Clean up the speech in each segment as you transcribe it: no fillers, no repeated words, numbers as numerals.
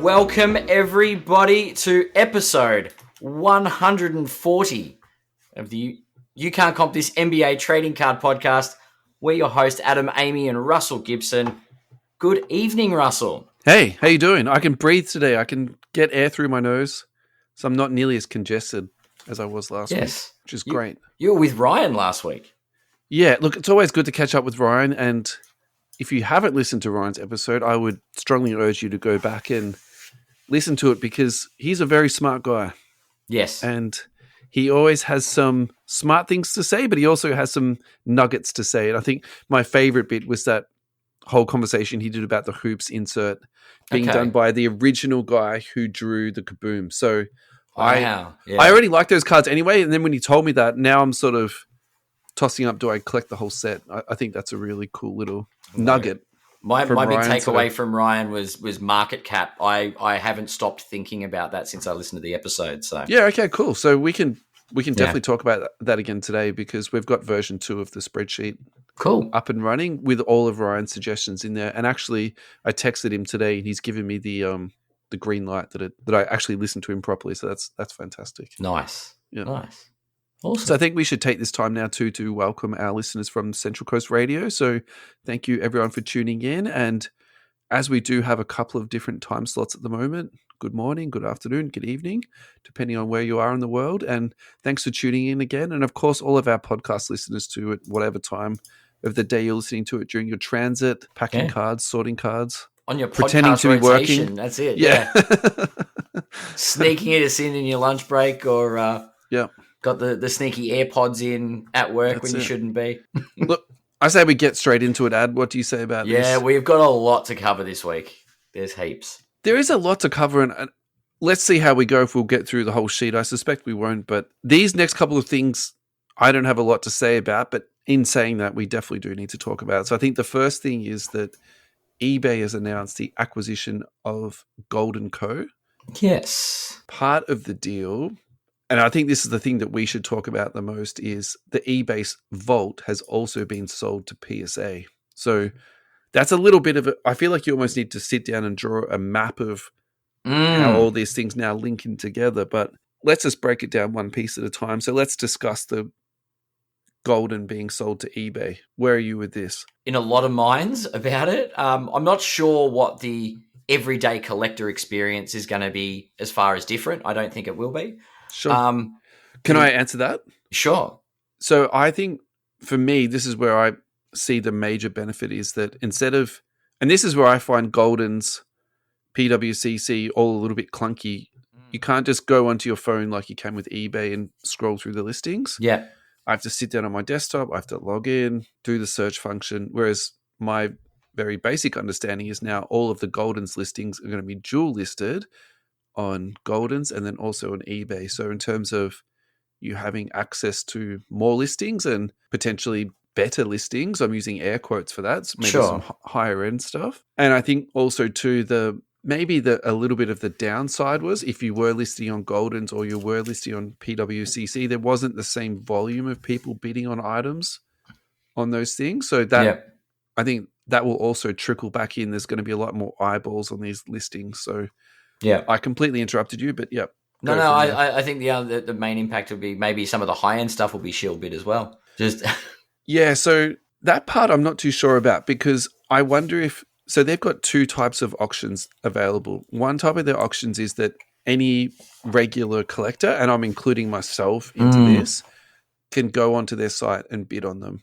Welcome everybody to episode 140 of the You Can't Comp This NBA Trading Card Podcast. We're your hosts, Adam, Amy, and Russell Gibson. Good evening, Russell. Hey, how you doing? I can breathe today. I can get air through my nose, so I'm not nearly as congested as I was last week, which is great. You were with Ryan last week. Yeah, look, it's always good to catch up with Ryan, and if you haven't listened to Ryan's episode, I would strongly urge you to go back and listen to it because he's a very smart guy. Yes. And he always has some smart things to say, but he also has some nuggets to say. And I think my favorite bit was that whole conversation he did about the hoops insert being done by the original guy who drew the Kaboom. So I already like those cards anyway. And then when he told me that, now I'm sort of tossing up, do I collect the whole set? I think that's a really cool little nugget. My big takeaway from Ryan was market cap. I haven't stopped thinking about that since I listened to the episode. So yeah, okay, cool. So we can definitely talk about that again today because we've got version 2 of the spreadsheet up and running with all of Ryan's suggestions in there. And actually, I texted him today and he's given me the green light that I actually listened to him properly. So that's fantastic. Nice. Yeah. Nice. Awesome. So I think we should take this time now to welcome our listeners from Central Coast Radio. So thank you everyone for tuning in. And as we do have a couple of different time slots at the moment, good morning, good afternoon, good evening, depending on where you are in the world. And thanks for tuning in again. And of course, all of our podcast listeners too, at whatever time of the day you're listening to it, during your transit, packing cards, sorting cards. On your pretending podcast to be rotation, working. That's it. Yeah. Sneaking it in your lunch break or got the sneaky AirPods in at work when you shouldn't be. Look, I say we get straight into it, Ad. What do you say about this? Yeah, we've got a lot to cover this week. There's heaps. There is a lot to cover, and let's see how we go if we'll get through the whole sheet. I suspect we won't, but these next couple of things I don't have a lot to say about, but in saying that, we definitely do need to talk about it. So I think the first thing is that eBay has announced the acquisition of Goldin Co. Yes. Part of the deal, and I think this is the thing that we should talk about the most, is the eBay vault has also been sold to PSA. So that's a little bit of I feel like you almost need to sit down and draw a map of how all these things now link in together. But let's just break it down one piece at a time. So let's discuss the Goldin being sold to eBay. Where are you with this? In a lot of minds about it. I'm not sure what the everyday collector experience is going to be as far as different. I don't think it will be. Sure. Can I answer that? Sure. So I think for me, this is where I see the major benefit is that instead of, and this is where I find Goldin's PWCC all a little bit clunky. You can't just go onto your phone like you can with eBay and scroll through the listings. Yeah. I have to sit down on my desktop. I have to log in, do the search function. Whereas my very basic understanding is now all of the Goldin's listings are going to be dual listed on Goldin's and then also on eBay. So in terms of you having access to more listings and potentially better listings, I'm using air quotes for that, so maybe some higher end stuff. And I think also too, maybe a little bit of the downside was if you were listing on Goldin's or you were listing on PWCC, there wasn't the same volume of people bidding on items on those things. So that I think that will also trickle back in. There's going to be a lot more eyeballs on these listings. So I completely interrupted you, but No, I think the main impact will be maybe some of the high end stuff will be shield bid as well. So that part I'm not too sure about because I wonder if. So they've got 2 types of auctions available. One type of their auctions is that any regular collector, and I'm including myself into this, can go onto their site and bid on them.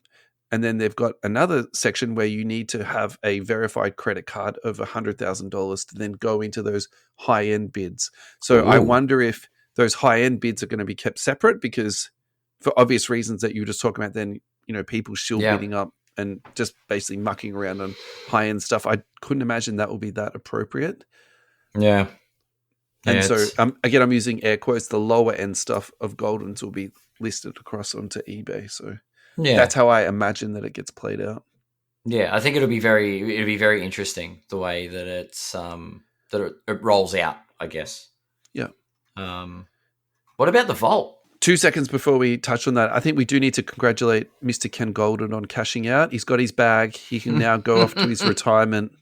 And then they've got another section where you need to have a verified credit card of $100,000 to then go into those high-end bids. So I wonder if those high-end bids are going to be kept separate because for obvious reasons that you were just talking about then, people still bidding up and just basically mucking around on high-end stuff. I couldn't imagine that would be that appropriate. Yeah. And so, again, I'm using air quotes, the lower-end stuff of Goldin's will be listed across onto eBay. So that's how I imagine that it gets played out. Yeah, I think it'll be very interesting the way that it's that it rolls out, I guess. Yeah. What about the vault? 2 seconds before we touch on that, I think we do need to congratulate Mr. Ken Goldin on cashing out. He's got his bag. He can now go off to his retirement,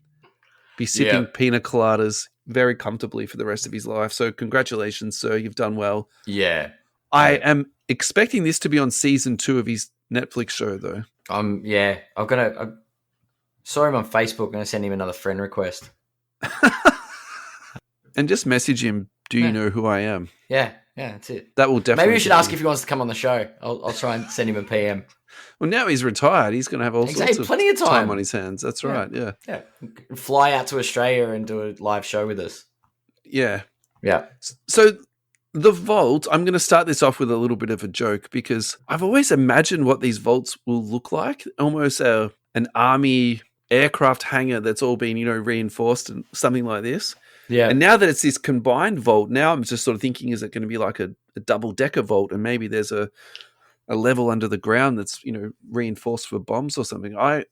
be sipping pina coladas very comfortably for the rest of his life. So congratulations, sir. You've done well. Yeah. I am expecting this to be on season 2 of his Netflix show, though. I saw him on Facebook. I'm going to send him another friend request. And just message him, do you know who I am? Yeah, that's it. That will definitely... Maybe we should ask if he wants to come on the show. I'll try and send him a PM. Well, now he's retired. He's going to have all sorts of plenty of time on his hands. That's right, yeah. Yeah. Fly out to Australia and do a live show with us. Yeah. Yeah. So the vault, I'm going to start this off with a little bit of a joke because I've always imagined what these vaults will look like. Almost an army aircraft hangar that's all been, reinforced and something like this. Yeah. And now that it's this combined vault, now I'm just sort of thinking, is it going to be like a double-decker vault and maybe there's a level under the ground that's, reinforced for bombs or something? I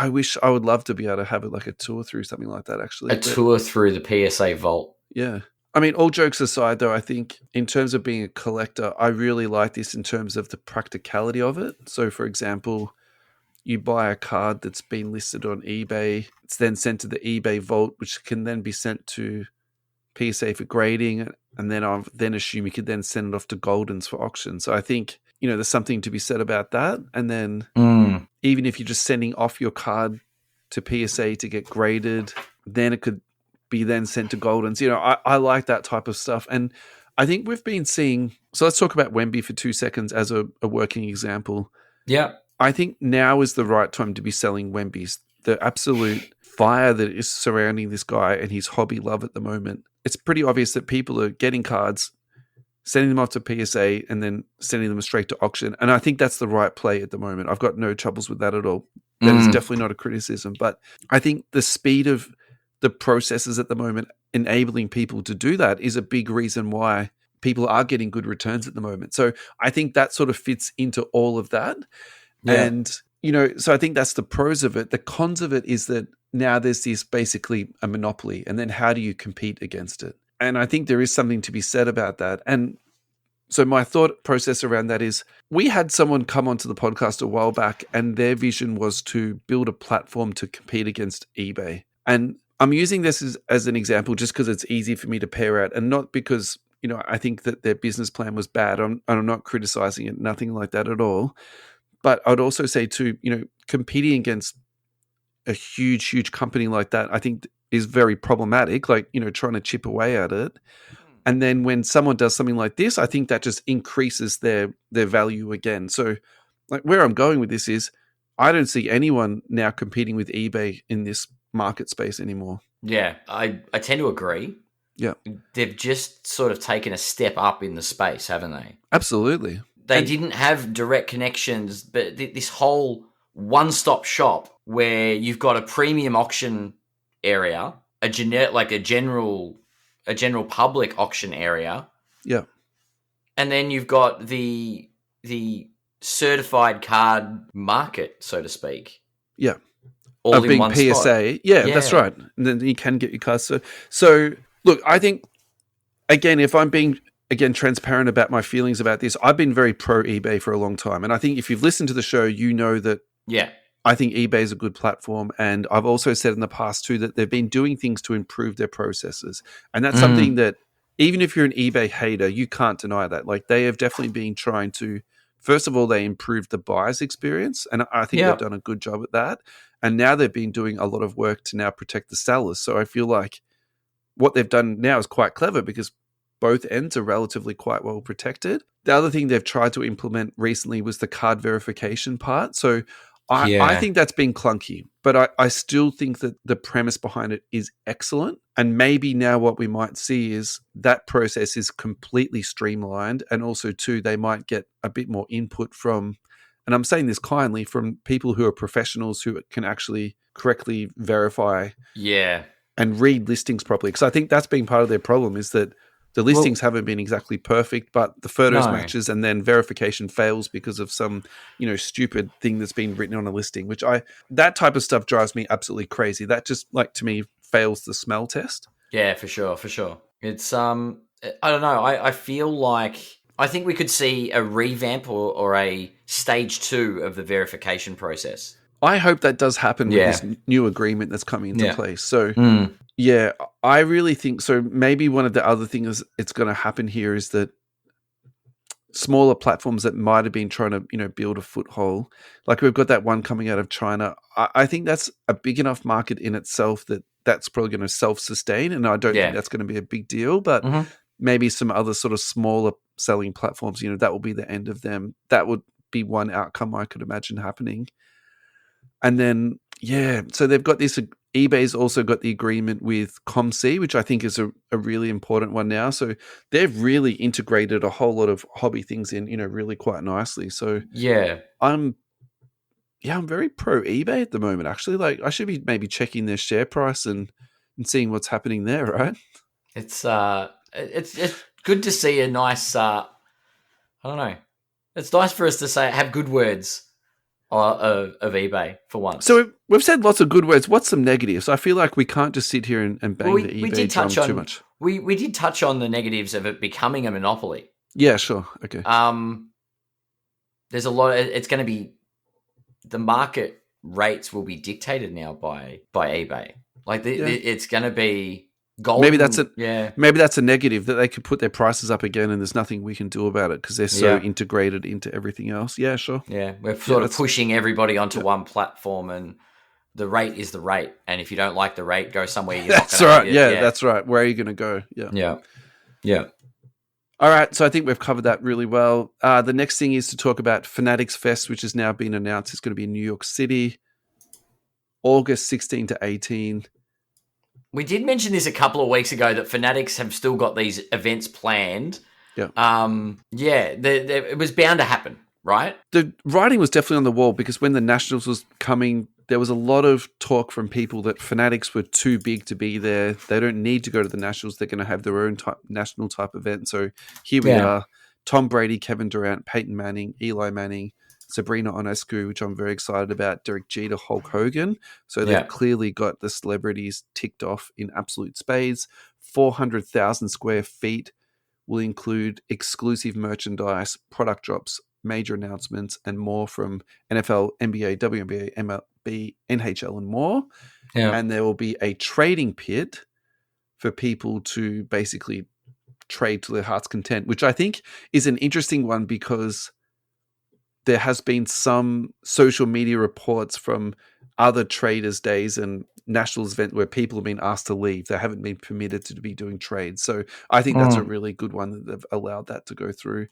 wish I would love to be able to have it like a tour through something like that, actually. Tour through the PSA vault. Yeah. I mean, all jokes aside, though, I think in terms of being a collector, I really like this in terms of the practicality of it. So, for example, you buy a card that's been listed on eBay. It's then sent to the eBay vault, which can then be sent to PSA for grading. And then I then assume you could then send it off to Goldin's for auction. So I think, there's something to be said about that. And then even if you're just sending off your card to PSA to get graded, then it could be then sent to Goldin's. I like that type of stuff. And I think we've been seeing... So let's talk about Wemby for 2 seconds as a working example. Yeah. I think now is the right time to be selling Wembys. The absolute fire that is surrounding this guy and his hobby love at the moment. It's pretty obvious that people are getting cards, sending them off to PSA, and then sending them straight to auction. And I think that's the right play at the moment. I've got no troubles with that at all. That is definitely not a criticism. But I think the speed of the processes at the moment enabling people to do that is a big reason why people are getting good returns at the moment. So I think that sort of fits into all of that. Yeah. And, so I think that's the pros of it. The cons of it is that now there's this basically a monopoly. And then how do you compete against it? And I think there is something to be said about that. And so my thought process around that is we had someone come onto the podcast a while back and their vision was to build a platform to compete against eBay. And I'm using this as an example just because it's easy for me to pair out and not because, I think that their business plan was bad. I'm not criticizing it, nothing like that at all. But I'd also say too, competing against a huge, huge company like that, I think is very problematic, like, trying to chip away at it. And then when someone does something like this, I think that just increases their value again. So like where I'm going with this is I don't see anyone now competing with eBay in this market space anymore. Yeah, I tend to agree. Yeah. They've just sort of taken a step up in the space, haven't they? Absolutely. They didn't have direct connections, but this whole one-stop shop where you've got a premium auction area, a general public auction area. Yeah. And then you've got the certified card market, so to speak. Yeah. All of in being one PSA. spot. Yeah, that's right. And then you can get your cards. So look, I think, again, if I'm being, transparent about my feelings about this, I've been very pro eBay for a long time. And I think if you've listened to the show, you know that I think eBay is a good platform. And I've also said in the past too that they've been doing things to improve their processes. And that's something that even if you're an eBay hater, you can't deny that. Like they have definitely been trying to, first of all, they improved the buyer's experience. And I think they've done a good job at that. And now they've been doing a lot of work to now protect the sellers. So I feel like what they've done now is quite clever because both ends are relatively quite well protected. The other thing they've tried to implement recently was the card verification part. So I think that's been clunky, but I still think that the premise behind it is excellent. And maybe now what we might see is that process is completely streamlined. And also too, they might get a bit more input from, and I'm saying this kindly, from people who are professionals who can actually correctly verify and read listings properly. Because I think that's been part of their problem is that the listings haven't been exactly perfect, but the photos matches and then verification fails because of some, stupid thing that's been written on a listing, that type of stuff drives me absolutely crazy. That just to me fails the smell test. Yeah, for sure. It's, I don't know. I feel like, I think we could see a revamp or a stage 2 of the verification process. I hope that does happen with this new agreement that's coming into place. So Yeah, I really think so. Maybe one of the other things it's going to happen here is that smaller platforms that might have been trying to, build a foothold, like we've got that one coming out of China. I think that's a big enough market in itself that that's probably going to self-sustain, and I don't think Yeah. that's going to be a big deal. But Mm-hmm. maybe some other sort of smaller selling platforms, that will be the end of them. That would be one outcome I could imagine happening. And then, yeah, so they've got this. eBay's also got the agreement with ComC, which I think is a really important one now. So they've really integrated a whole lot of hobby things in, really quite nicely. So Yeah. I'm very pro eBay at the moment. Actually, like I should be maybe checking their share price and seeing what's happening there, right? It's good to see a nice. I don't know. It's nice for us to have good words of eBay for once. So we've said lots of good words. What's some negatives? I feel like we can't just sit here and bang the we eBay did drum touch on too much. we did touch on the negatives of it becoming a monopoly. Yeah, sure. Okay. There's a lot. It's going to be the market rates will be dictated now by eBay. Like it's going to be Goldin. Maybe that's a negative that they could put their prices up again, and there's nothing we can do about it because they're so integrated into everything else. Yeah, sure. Yeah, we're sort of pushing everybody onto one platform, and the rate is the rate. And if you don't like the rate, go somewhere. That's right. Yeah, that's right. Where are you going to go? Yeah. All right, so I think we've covered that really well. The next thing is to talk about Fanatics Fest, which has now been announced. It's going to be in New York City, August 16 to 18. We did mention this a couple of weeks ago that Fanatics have still got these events planned. Yeah. It was bound to happen, right? The writing was definitely on the wall because when the Nationals was coming, there was a lot of talk from people that Fanatics were too big to be there. They don't need to go to the Nationals. They're going to have their own national type event. So here we are, Tom Brady, Kevin Durant, Peyton Manning, Eli Manning, Sabrina Ionescu, which I'm very excited about, Derek Jeter, Hulk Hogan. So they've clearly got the celebrities ticked off in absolute spades. 400,000 square feet will include exclusive merchandise, product drops, major announcements, and more from NFL, NBA, WNBA, MLB, NHL, and more. Yeah. And there will be a trading pit for people to basically trade to their heart's content, which I think is an interesting one because there has been some social media reports from other traders' days and Nationals event where people have been asked to leave. They haven't been permitted to be doing trades. So I think that's a really good one that they've allowed that to go through.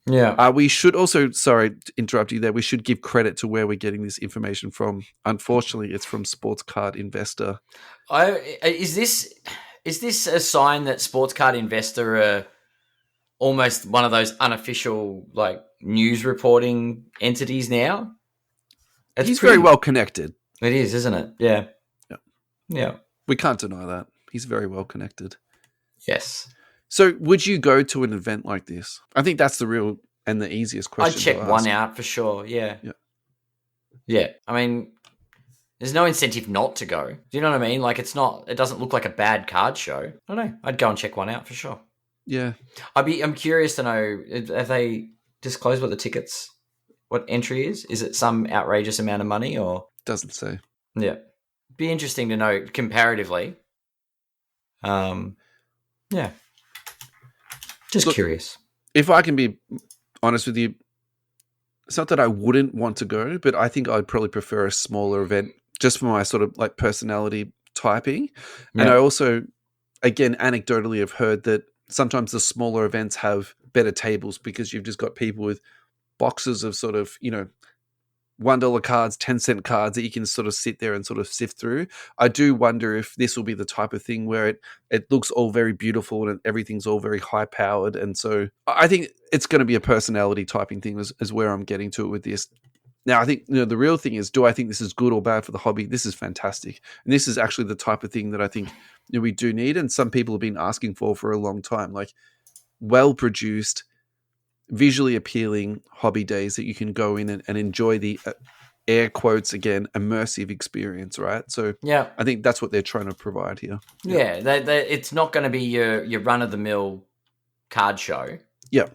Yeah. We should also, sorry to interrupt you there, we should give credit to where we're getting this information from. Unfortunately, it's from Sports Card Investor. Is this a sign that Sports Card Investor are almost one of those unofficial like news reporting entities now? He's very well connected. It is, isn't it? Yeah. Yeah. We can't deny that. He's very well connected. Yes. So would you go to an event like this? I think that's the real and the easiest question. I'd check one out for sure. Yeah. Yeah. I mean, there's no incentive not to go. Do you know what I mean? Like it doesn't look like a bad card show. I don't know. I'd go and check one out for sure. Yeah. I'm curious to know, have they disclosed what entry is? Is it some outrageous amount of money or? Doesn't say. Yeah. Be interesting to know comparatively. Yeah. Just curious. If I can be honest with you, it's not that I wouldn't want to go, but I think I'd probably prefer a smaller event just for my sort of like personality typing. Yeah. And I also, again, anecdotally have heard that sometimes the smaller events have better tables because you've just got people with boxes of sort of, $1 cards, 10-cent cards that you can sort of sit there and sort of sift through. I do wonder if this will be the type of thing where it looks all very beautiful and everything's all very high-powered. And so I think it's going to be a personality typing thing is where I'm getting to it with this. Now, I think the real thing is, do I think this is good or bad for the hobby? This is fantastic. And this is actually the type of thing that I think we do need and some people have been asking for a long time, like well-produced, visually appealing hobby days that you can go in and enjoy the air quotes again immersive experience, right? So yeah, I think that's what they're trying to provide here. Yeah, it's not going to be your run of the mill card show. Yeah,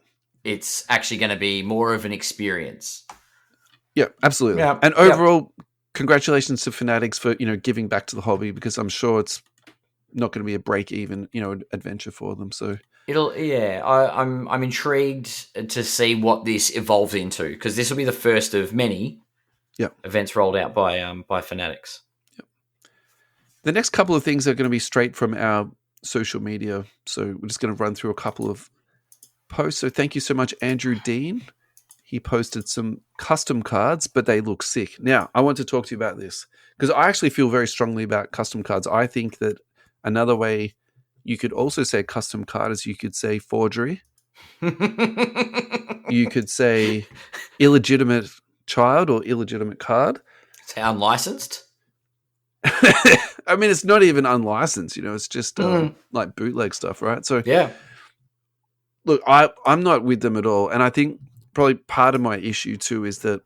it's actually going to be more of an experience. Yeah, absolutely. Yeah. And overall, congratulations to Fanatics for giving back to the hobby because I'm sure it's not going to be a break even, adventure for them. So I'm intrigued to see what this evolves into, because this will be the first of many events rolled out by Fanatics. Yep. The next couple of things are going to be straight from our social media. So we're just going to run through a couple of posts. So thank you so much, Andrew Dean. He posted some custom cards, but they look sick. Now, I want to talk to you about this because I actually feel very strongly about custom cards. I think that another way you could also say custom card is you could say forgery. You could say illegitimate child or illegitimate card. It's unlicensed. I mean, it's not even unlicensed, it's just like bootleg stuff, right? So yeah. Look, I'm not with them at all. And I think probably part of my issue too is that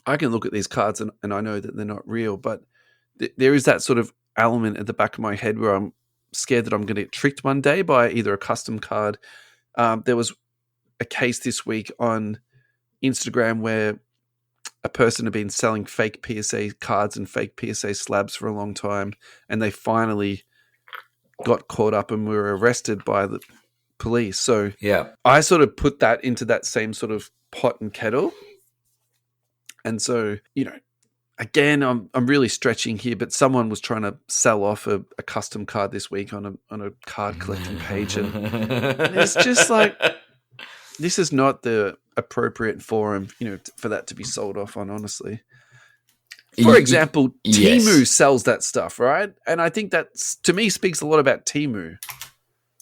I can look at these cards and I know that they're not real, but there is that sort of element at the back of my head where I'm scared that I'm going to get tricked one day by either a custom card. There was a case this week on Instagram where a person had been selling fake PSA cards and fake PSA slabs for a long time, and they finally got caught up and were arrested by the police. So I sort of put that into that same sort of pot and kettle. And so, again, I'm really stretching here, but someone was trying to sell off a custom card this week on a card collecting page, and it's just like, this is not the appropriate forum, for that to be sold off on, honestly. For example, Temu sells that stuff, right? And I think that, to me, speaks a lot about Temu.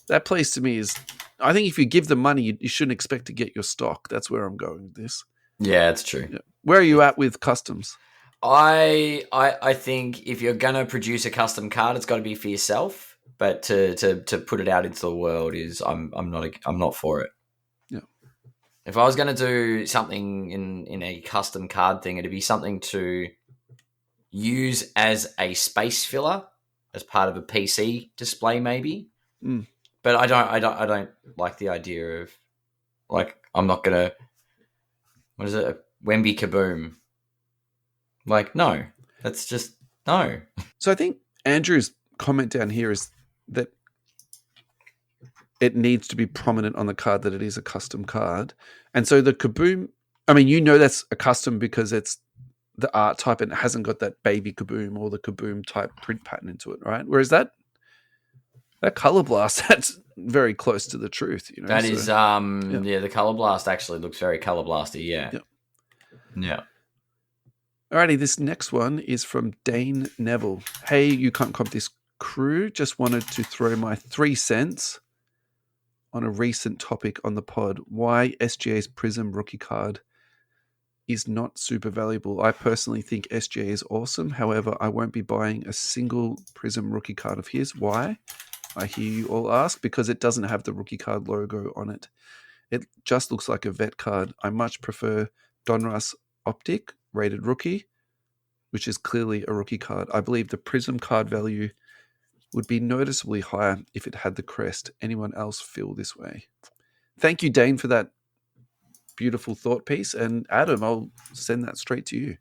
That place, to me, is, I think if you give them money, you shouldn't expect to get your stock. That's where I'm going with this. Yeah, it's true. Yeah. Where are you at with customs? I think if you're gonna produce a custom card, it's got to be for yourself. But to put it out into the world I'm not for it. Yeah. If I was gonna do something in a custom card thing, it'd be something to use as a space filler, as part of a PC display, maybe. Mm. But I don't like the idea of, like, I'm not gonna, what is it, a Wemby Kaboom? Like, no, that's just no. So I think Andrew's comment down here is that it needs to be prominent on the card that it is a custom card. And so the Kaboom, I mean, that's a custom because it's the art type and it hasn't got that baby Kaboom or the Kaboom type print pattern into it, right? Whereas that Color Blast, that's very close to the truth. That is, the Color Blast actually looks very Color Blasty, yeah. Alrighty, this next one is from Dane Neville. Hey, you can't comp this crew. Just wanted to throw my 3 cents on a recent topic on the pod. Why SGA's Prism rookie card is not super valuable. I personally think SGA is awesome. However, I won't be buying a single Prism rookie card of his. Why? I hear you all ask. Because it doesn't have the rookie card logo on it. It just looks like a vet card. I much prefer Donruss Optic rated rookie, which is clearly a rookie card. I believe the Prism card value would be noticeably higher if it had the crest. Anyone else feel this way? Thank you, Dane, for that beautiful thought piece. And Adam, I'll send that straight to you.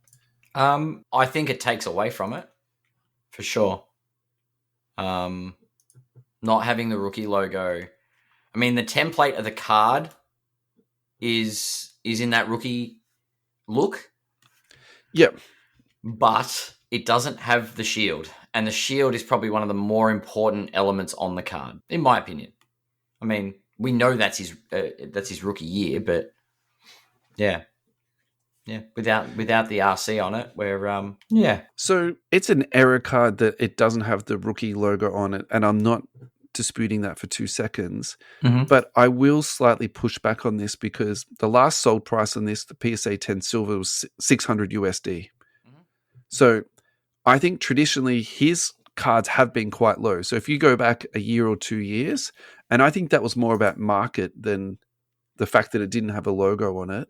I think it takes away from it, for sure. Not having the rookie logo. I mean, the template of the card is in that rookie look. Yep. But it doesn't have the shield. And the shield is probably one of the more important elements on the card, in my opinion. I mean, we know that's his rookie year, but yeah. Without the RC on it, where So it's an error card that it doesn't have the rookie logo on it, and I'm not disputing that for 2 seconds. Mm-hmm. But I will slightly push back on this because the last sold price on this, the PSA 10 silver, was $600 USD. Mm-hmm. So I think traditionally his cards have been quite low. So if you go back a year or 2 years, and I think that was more about market than the fact that it didn't have a logo on it.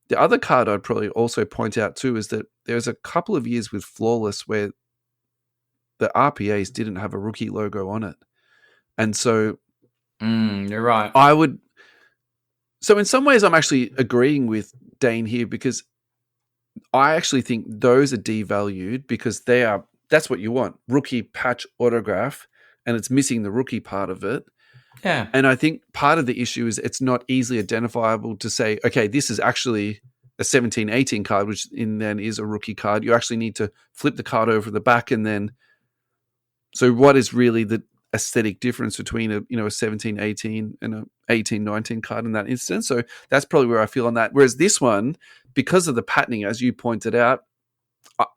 The other card I'd probably also point out too is that there's a couple of years with Flawless where the RPAs didn't have a rookie logo on it. And so you're right. So in some ways I'm actually agreeing with Dane here because I actually think those are devalued because they are that's what you want. Rookie patch autograph, and it's missing the rookie part of it. Yeah. And I think part of the issue is it's not easily identifiable to say, okay, this is actually a 17-18 card, which then is a rookie card. You actually need to flip the card over the back, and then so what is really the aesthetic difference between a 17-18 and a 18-19 card in that instance? So that's probably where I feel on that. Whereas this one, because of the patterning, as you pointed out,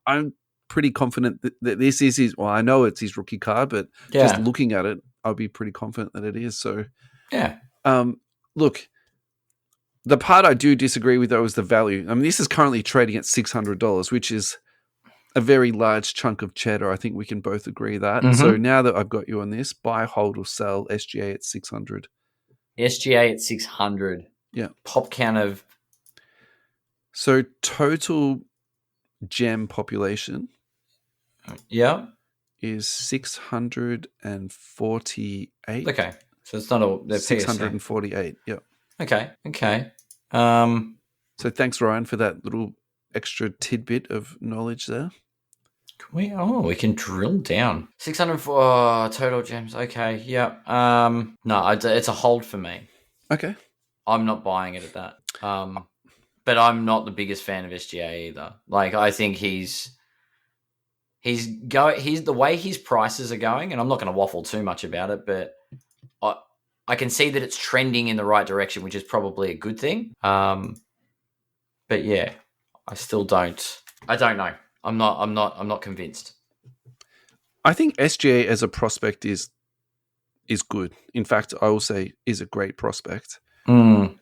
I'm pretty confident that this is his. Well, I know it's his rookie card, but just looking at it, I'll be pretty confident that it is. So, look, the part I do disagree with though is the value. I mean, this is currently trading at $600, which is a very large chunk of cheddar. I think we can both agree that. Mm-hmm. So now that I've got you on this, buy, hold, or sell SGA at 600. SGA at 600. Yeah. Pop count of. So total gem population. Yeah. Is 648. Okay. So it's not all. 648. Yeah. Okay. So thanks, Ryan, for that little extra tidbit of knowledge there. We can drill down. 604 total gems. Okay, yeah. No, it's a hold for me. Okay. I'm not buying it at that. But I'm not the biggest fan of SGA either. Like, I think he's the way his prices are going, and I'm not going to waffle too much about it, but I can see that it's trending in the right direction, which is probably a good thing. But yeah, I still don't. I don't know. I'm not convinced. I think SGA as a prospect is good. In fact, I will say is a great prospect. Mm.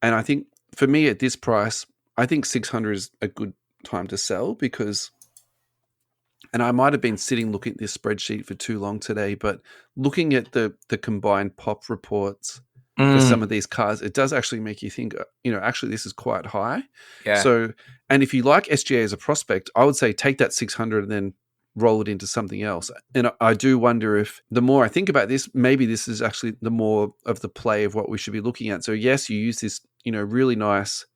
And I think for me at this price, I think 600 is a good time to sell because, and I might have been sitting looking at this spreadsheet for too long today, but looking at the combined pop reports for some of these cards, it does actually make you think, actually this is quite high. Yeah. So, and if you like SGA as a prospect, I would say take that 600 and then roll it into something else. And I do wonder if the more I think about this, maybe this is actually the more of the play of what we should be looking at. So yes, you use this, really nice,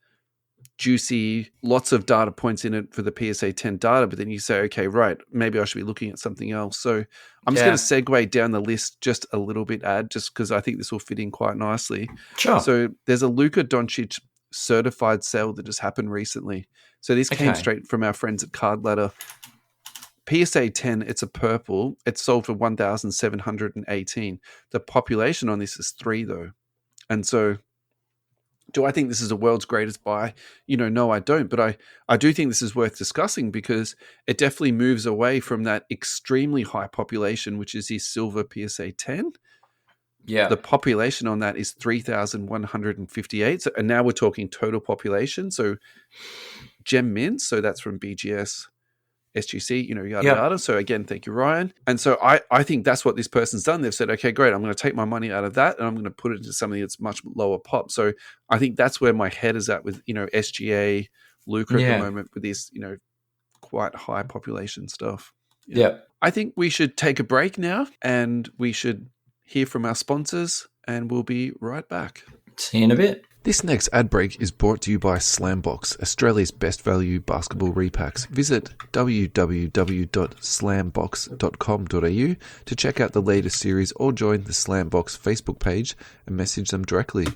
juicy, lots of data points in it for the PSA 10 data, but then you say, okay, right, maybe I should be looking at something else. So I'm just going to segue down the list just a little bit, just because I think this will fit in quite nicely. Sure. So there's a Luka Doncic certified sale that just happened recently. So this came straight from our friends at Card Ladder. PSA 10, it's a purple. It's sold for 1,718. The population on this is 3 though. And so do I think this is a world's greatest buy? No, I don't. But I do think this is worth discussing because it definitely moves away from that extremely high population, which is his silver PSA 10. Yeah. The population on that is 3,158. So, and now we're talking total population. So gem mints, so that's from BGS, SGC, yada, yada. So again, thank you, Ryan. And so I think that's what this person's done. They've said, okay, great. I'm going to take my money out of that and I'm going to put it into something that's much lower pop. So I think that's where my head is at with, SGA, Luka at the moment with this, quite high population stuff. Yeah. I think we should take a break now and we should hear from our sponsors and we'll be right back. See you in a bit. This next ad break is brought to you by Slambox, Australia's best value basketball repacks. Visit www.slambox.com.au to check out the latest series or join the Slambox Facebook page and message them directly.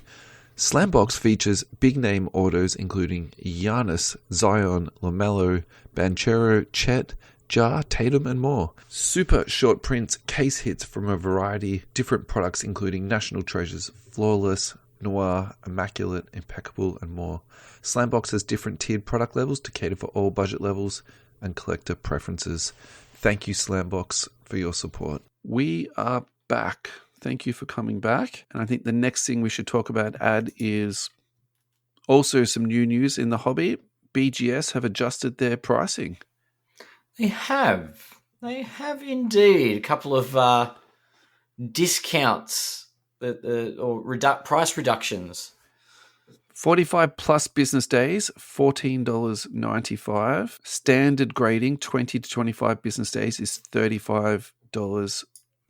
Slambox features big-name orders including Giannis, Zion, LaMelo, Banchero, Chet, Ja, Tatum, and more. Super short prints, case hits from a variety of different products including National Treasures, Flawless, Noir, Immaculate, Impeccable, and more. Slambox has different tiered product levels to cater for all budget levels and collector preferences. Thank you, Slambox, for your support. We are back. Thank you for coming back. And I think the next thing we should talk about, is also some new news in the hobby. BGS have adjusted their pricing. They have. They have indeed. A couple of discounts. Price reductions. 45 plus business days, $14.95. Standard grading, 20 to 25 business days is $35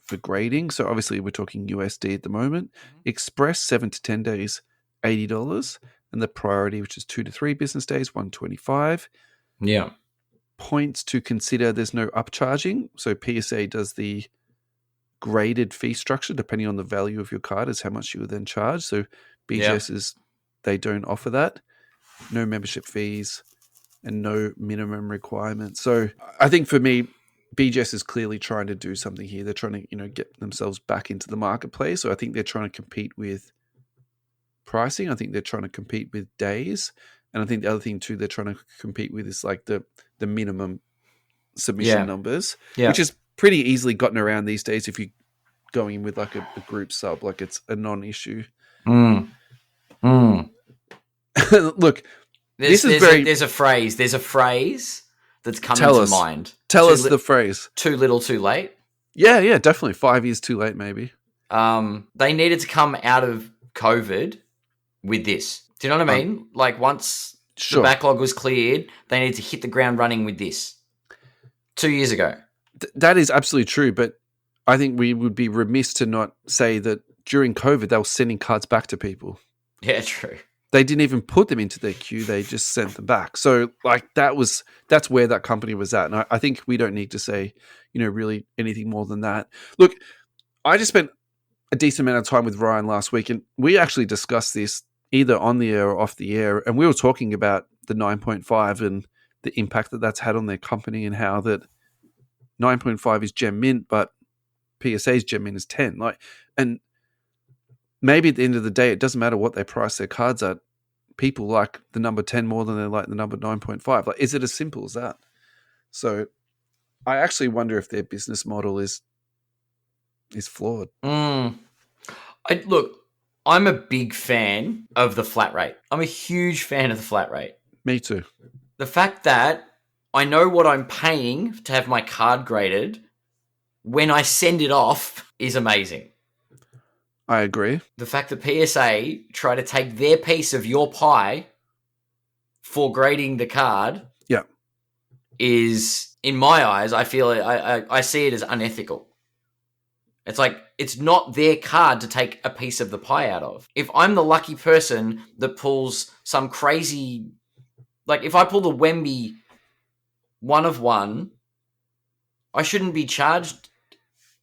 for grading. So obviously we're talking USD at the moment. Express, 7 to 10 days, $80. And the priority, which is 2 to 3 business days, $125. Yeah. points to consider. There's no upcharging. So PSA does the graded fee structure depending on the value of your card is how much you would then charge. So BGS is they don't offer that. No membership fees and no minimum requirements. So I think for me, BGS is clearly trying to do something here. They're trying to, get themselves back into the marketplace. So I think they're trying to compete with pricing. I think they're trying to compete with days. And I think the other thing too, they're trying to compete with is like the minimum submission numbers, which is pretty easily gotten around these days if you're going in with like a group sub, like it's a non-issue. Look, there's a phrase that's coming to mind. Tell us the phrase. Too little, too late. Yeah, definitely. 5 years too late, maybe. They needed to come out of COVID with this. Do you know what I mean? Like once the backlog was cleared, they needed to hit the ground running with this 2 years ago. That is absolutely true, but I think we would be remiss to not say that during COVID, they were sending cards back to people. Yeah, true. They didn't even put them into their queue. They just sent them back. So like that's where that company was at. And I think we don't need to say, really anything more than that. Look, I just spent a decent amount of time with Ryan last week, and we actually discussed this either on the air or off the air. And we were talking about the 9.5 and the impact that that's had on their company and how that 9.5 is gem mint, but PSA's gem mint is 10. And maybe at the end of the day, it doesn't matter what they price their cards at. People like the number 10 more than they like the number 9.5. Like, is it as simple as that? So I actually wonder if their business model is flawed. Look, I'm a big fan of the flat rate. I'm a huge fan of the flat rate. Me too. The fact that I know what I'm paying to have my card graded when I send it off is amazing. I agree. The fact that PSA try to take their piece of your pie for grading the card is, in my eyes, I feel I see it as unethical. It's like, it's not their card to take a piece of the pie out of. If I'm the lucky person that pulls some crazy... Like, if I pull the Wemby 1 of 1, I shouldn't be charged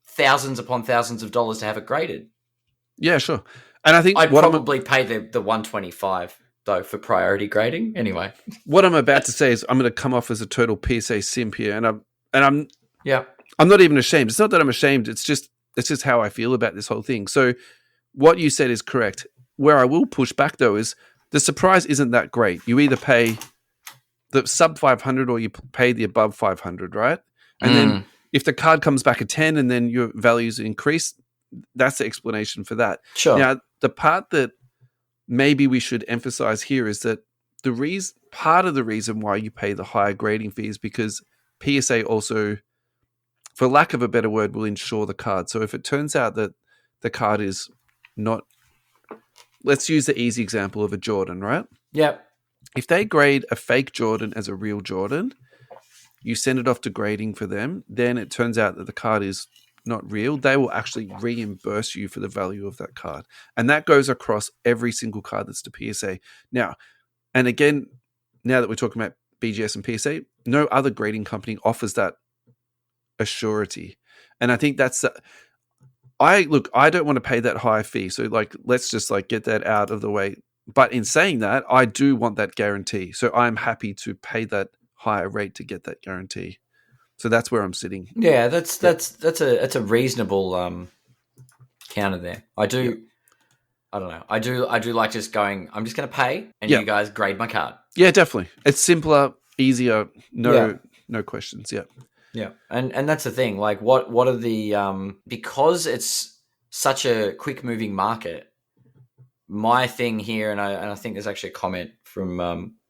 thousands upon thousands of dollars to have it graded. Yeah, sure. And I think I'd probably pay the 125 though for priority grading. Anyway, what I'm about to say is I'm going to come off as a total PSA simp here, and I'm I'm not even ashamed. It's not that I'm ashamed. It's just how I feel about this whole thing. So what you said is correct. Where I will push back though is the surprise isn't that great. You either pay the sub 500 or you pay the above 500, right? And then if the card comes back at 10 and then your values increase, that's the explanation for that. Sure. Now, the part that maybe we should emphasize here is that part of the reason why you pay the higher grading fee is because PSA also, for lack of a better word, will insure the card. So if it turns out that the card is not, let's use the easy example of a Jordan, right? Yep. If they grade a fake Jordan as a real Jordan, you send it off to grading for them, then it turns out that the card is not real. They will actually reimburse you for the value of that card. And that goes across every single card that's to PSA. Now, and again, now that we're talking about BGS and PSA, no other grading company offers that assurity. And I think that's I don't want to pay that high fee. So let's just get that out of the way. But in saying that, I do want that guarantee. So I'm happy to pay that higher rate to get that guarantee. So that's where I'm sitting. Yeah, that's a reasonable counter there. I don't know. I do like just going, I'm just going to pay and you guys grade my card. Yeah, definitely. It's simpler, easier, no questions. Yeah. Yeah. And that's the thing. Like what are the because it's such a quick moving market, my thing here, and I think there's actually a comment from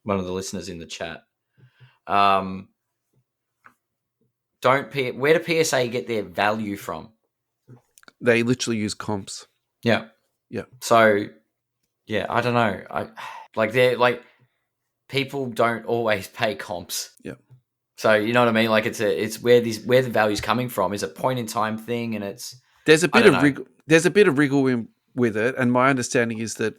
one of the listeners in the chat. Where do PSA get their value from? They literally use comps. Yeah. Yeah. So, yeah, I don't know. People don't always pay comps. Yeah. So you know what I mean? Like it's where the value's coming from is a point in time thing, and there's a bit of wriggle with it, and my understanding is that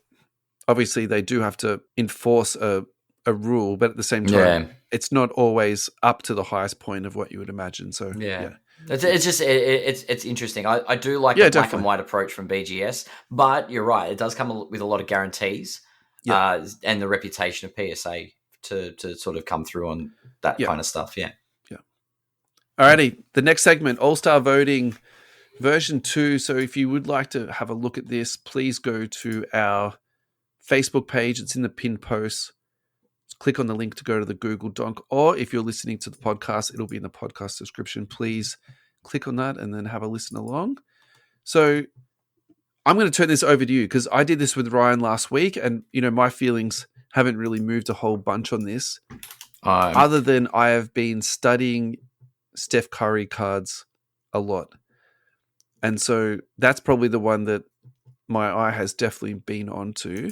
obviously they do have to enforce a a rule, but at the same time, it's not always up to the highest point of what you would imagine. So yeah. It's just it's interesting. I do like the black and white approach from BGS, but you're right. It does come with a lot of guarantees, and the reputation of PSA to sort of come through on that kind of stuff. Yeah. Alrighty, the next segment, All-Star Voting version 2. So if you would like to have a look at this, please go to our Facebook page. It's in the pinned post. Click on the link to go to the Google Doc, or if you're listening to the podcast, it'll be in the podcast description. Please click on that and then have a listen along. So I'm going to turn this over to you because I did this with Ryan last week, and my feelings haven't really moved a whole bunch on this, other than I have been studying Steph Curry cards a lot. And so that's probably the one that my eye has definitely been onto.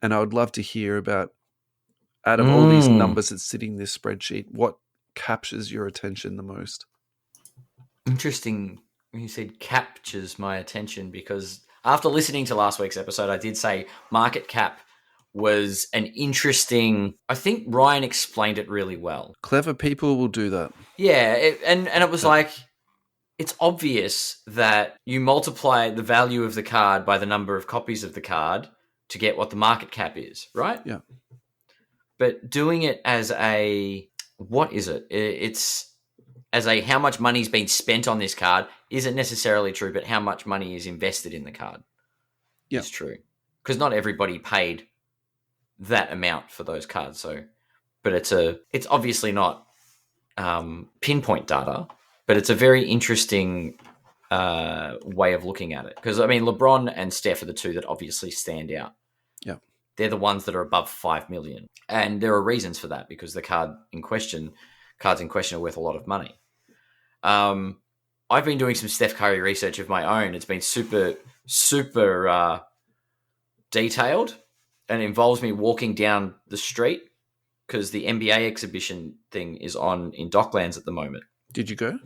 And I would love to hear about, out of all these numbers that's sitting in this spreadsheet, what captures your attention the most? Interesting when you said captures my attention, because after listening to last week's episode, I did say market cap was an interesting... I think Ryan explained it really well. Clever people will do that. Yeah, and it was like, it's obvious that you multiply the value of the card by the number of copies of the card to get what the market cap is, right? Yeah. But doing it as a... What is it? It's as a how much money's been spent on this card isn't necessarily true, but how much money is invested in the card is true. Because not everybody paid that amount for those cards. So, but it's obviously not pinpoint data, but it's a very interesting way of looking at it. Because, I mean, LeBron and Steph are the two that obviously stand out. Yeah. They're the ones that are above 5 million. And there are reasons for that, because the cards in question are worth a lot of money. I've been doing some Steph Curry research of my own. It's been super, super detailed, and it involves me walking down the street because the NBA exhibition thing is on in Docklands at the moment. Did you go?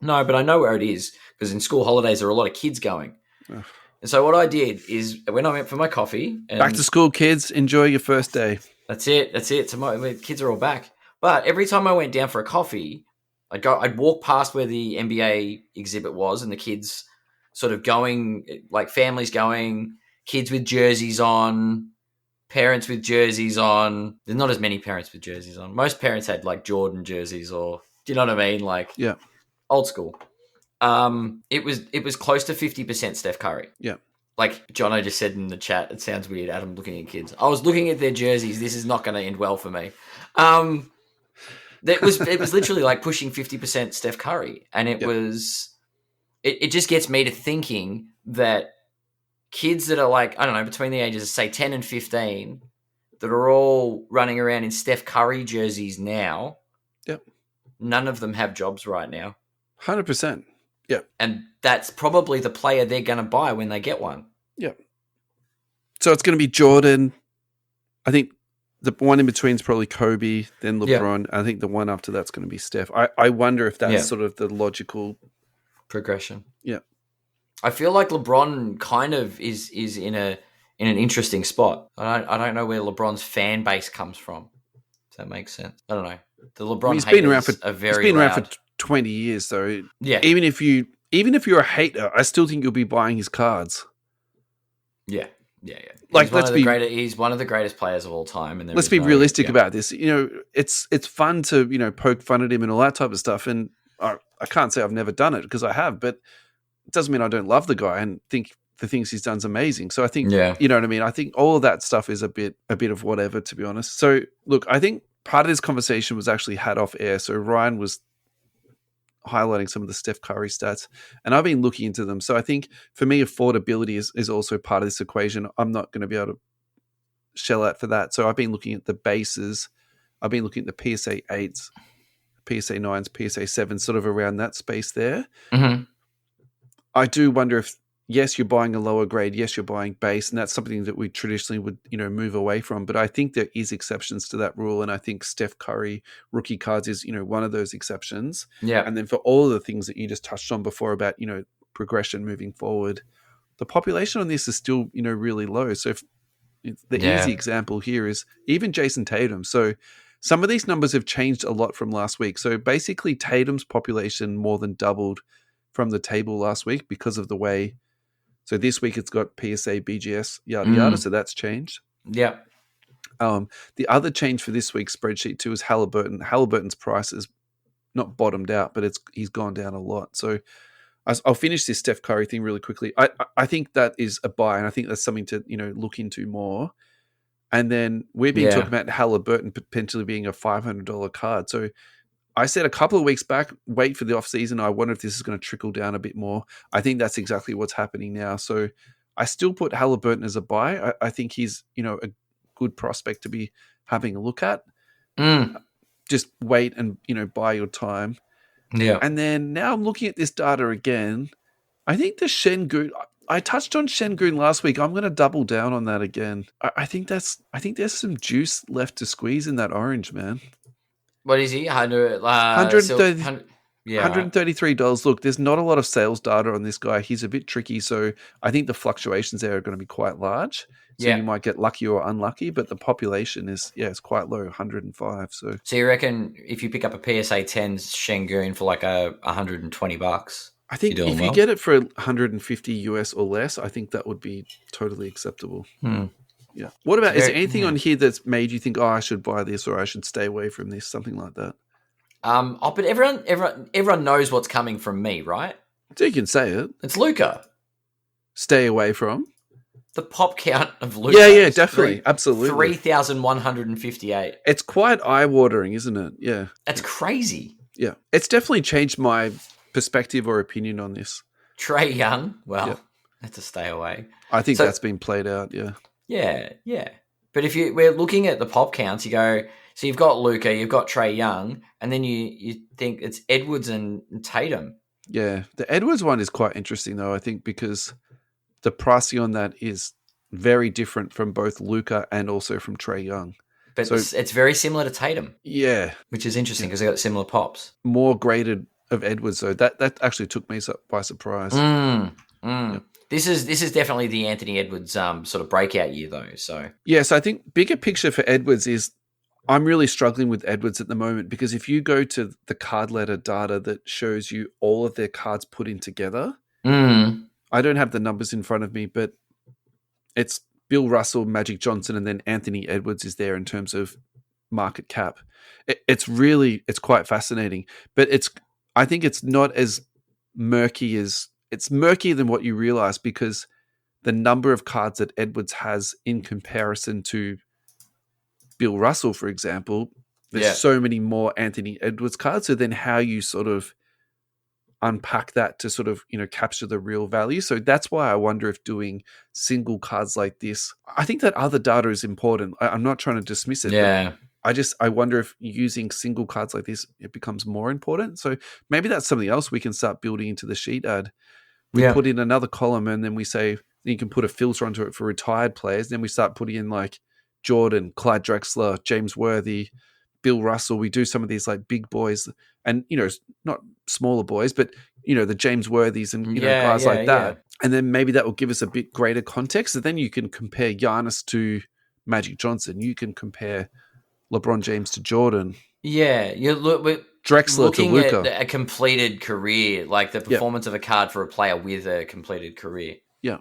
No, but I know where it is because in school holidays there are a lot of kids going. Ugh. And so what I did is when I went for my coffee... Back to school, kids. Enjoy your first day. That's it. So my kids are all back. But every time I went down for a coffee, I'd walk past where the NBA exhibit was, and the kids sort of going, like families going, kids with jerseys on, parents with jerseys on. There's not as many parents with jerseys on. Most parents had like Jordan jerseys, or do you know what I mean? Like old school. It was close to 50% Steph Curry. Yeah. Like Jono just said in the chat, it sounds weird, Adam, looking at kids. I was looking at their jerseys. This is not going to end well for me. It was literally like pushing 50% Steph Curry. And it just gets me to thinking that kids that are like, I don't know, between the ages of say 10 and 15 that are all running around in Steph Curry jerseys now. Yep. None of them have jobs right now. 100%. Yeah. And that's probably the player they're going to buy when they get one. Yeah. So it's going to be Jordan. I think the one in between is probably Kobe, then LeBron. I think the one after that's going to be Steph. I wonder if that's sort of the logical progression. Yeah. I feel like LeBron kind of is in an interesting spot. I don't know where LeBron's fan base comes from. Does that make sense? I don't know. The LeBron he's been around for around for 20 years, though. Yeah. Even if you're a hater, I still think you'll be buying his cards. Yeah. Like, he's one of the greatest players of all time. And let's be realistic about this. It's fun to poke fun at him and all that type of stuff. And I can't say I've never done it, because I have, but it doesn't mean I don't love the guy and think the things he's done is amazing. So I think, you know what I mean? I think all of that stuff is a bit of whatever, to be honest. So look, I think part of this conversation was actually had off air. So Ryan was highlighting some of the Steph Curry stats, and I've been looking into them. So I think for me, affordability is also part of this equation. I'm not going to be able to shell out for that. So I've been looking at the bases. I've been looking at the PSA 8s, PSA 9s, PSA 7s, sort of around that space there. Mm-hmm. I do wonder if, yes, you're buying a lower grade. Yes, you're buying base, and that's something that we traditionally would, move away from. But I think there is exceptions to that rule, and I think Steph Curry rookie cards is, one of those exceptions. Yeah. And then for all of the things that you just touched on before about, progression moving forward, the population on this is still, really low. So if The easy example here is even Jason Tatum. So some of these numbers have changed a lot from last week. So basically Tatum's population more than doubled from the table last week because of the way. So this week it's got PSA, BGS, yada, yada. So that's changed. Yeah. The other change for this week's spreadsheet too is Halliburton. Halliburton's price is not bottomed out, but he's gone down a lot. So I'll finish this Steph Curry thing really quickly. I think that is a buy, and I think that's something to look into more. And then we've been talking about Halliburton potentially being a $500 card. So I said a couple of weeks back, wait for the offseason. I wonder if this is going to trickle down a bit more. I think that's exactly what's happening now. So I still put Halliburton as a buy. I think he's a good prospect to be having a look at. Just wait and buy your time. Yeah. And then now I'm looking at this data again. I think the Şengün. I touched on Şengün last week. I'm going to double down on that again. I think there's some juice left to squeeze in that orange, man. What is he? $133. Look, there's not a lot of sales data on this guy. He's a bit tricky, so I think the fluctuations there are going to be quite large. So you might get lucky or unlucky, but the population is it's quite low, 105. So you reckon if you pick up a PSA 10 Şengün for like $120? I think if you get it for 150 US or less, I think that would be totally acceptable. Yeah. What about, is there anything on here that's made you think, I should buy this or I should stay away from this, something like that? But everyone knows what's coming from me, right? So you can say it. It's Luka. Stay away from? The pop count of Luka. Yeah, definitely. Absolutely. 3,158. It's quite eye-watering, isn't it? Yeah. That's crazy. Yeah. It's definitely changed my perspective or opinion on this. Trae Young, that's a stay away. I think that's been played out, yeah. Yeah. But if we're looking at the pop counts, you go, so you've got Luka, you've got Trae Young, and then you think it's Edwards and Tatum. Yeah. The Edwards one is quite interesting, though, I think, because the pricing on that is very different from both Luka and also from Trae Young. But it's very similar to Tatum. Yeah. Which is interesting because they got similar pops. More graded of Edwards, though. That actually took me by surprise. Yep. This is definitely the Anthony Edwards sort of breakout year, though. So I think bigger picture for Edwards is I'm really struggling with Edwards at the moment because if you go to the card letter data that shows you all of their cards put in together, I don't have the numbers in front of me, but it's Bill Russell, Magic Johnson, and then Anthony Edwards is there in terms of market cap. It's quite fascinating, but I think it's not as murky as it's murkier than what you realize because the number of cards that Edwards has in comparison to Bill Russell, for example, there's so many more Anthony Edwards cards. So then how you sort of unpack that to sort of, capture the real value. So that's why I wonder if doing single cards like this, I think that other data is important. I'm not trying to dismiss it. Yeah. I wonder if using single cards like this, it becomes more important. So maybe that's something else we can start building into the sheet ad. We put in another column and then we say you can put a filter onto it for retired players. Then we start putting in like Jordan, Clyde Drexler, James Worthy, Bill Russell. We do some of these like big boys and, not smaller boys, but, the James Worthys and, guys like that. Yeah. And then maybe that will give us a bit greater context. And then you can compare Giannis to Magic Johnson. You can compare LeBron James to Jordan. Yeah, Drexler looking to Luka. At a completed career, like the performance of a card for a player with a completed career. Yeah.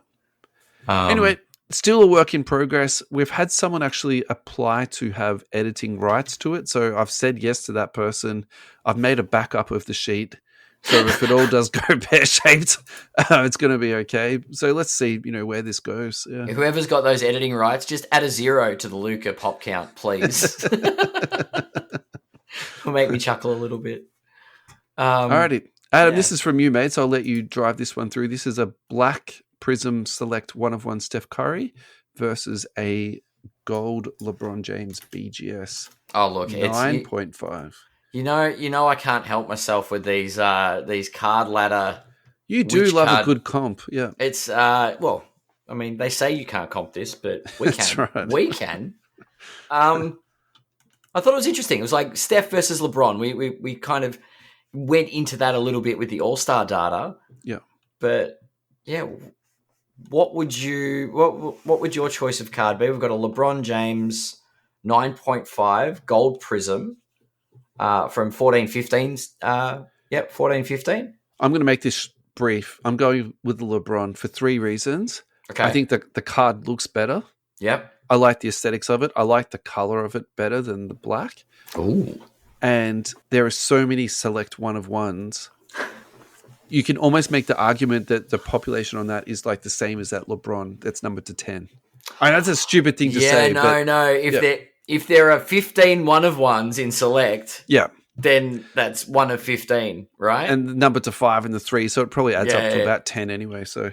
Anyway, still a work in progress. We've had someone actually apply to have editing rights to it. So I've said yes to that person. I've made a backup of the sheet. So if it all does go pear-shaped, it's going to be okay. So let's see, where this goes. Yeah. Whoever's got those editing rights, just add a 0 to the Luka pop count, please. It'll make me chuckle a little bit. Alrighty. Adam, this is from you, mate, so I'll let you drive this one through. This is a black Prism Select 1-of-1 Steph Curry versus a gold LeBron James BGS. Oh, look. 9.5. You know, I can't help myself with these card ladder. You do love a good comp, yeah. It's they say you can't comp this, but we can. That's right. We can. I thought it was interesting. It was like Steph versus LeBron. We kind of went into that a little bit with the All-Star data. Yeah. But yeah, what would your choice of card be? We've got a LeBron James 9.5 gold prism from 14-15. 14-15. I'm going to make this brief. I'm going with the LeBron for 3 reasons. Okay. I think the card looks better. Yep. I like the aesthetics of it. I like the color of it better than the black. Ooh. And there are so many select one of ones. You can almost make the argument that the population on that is like the same as that LeBron that's numbered to 10. I know that's a stupid thing to say. No. If there are 15 one of ones in select, then that's 1 of 15, right? And the number to 5 and the 3, so it probably adds up to about 10 anyway. So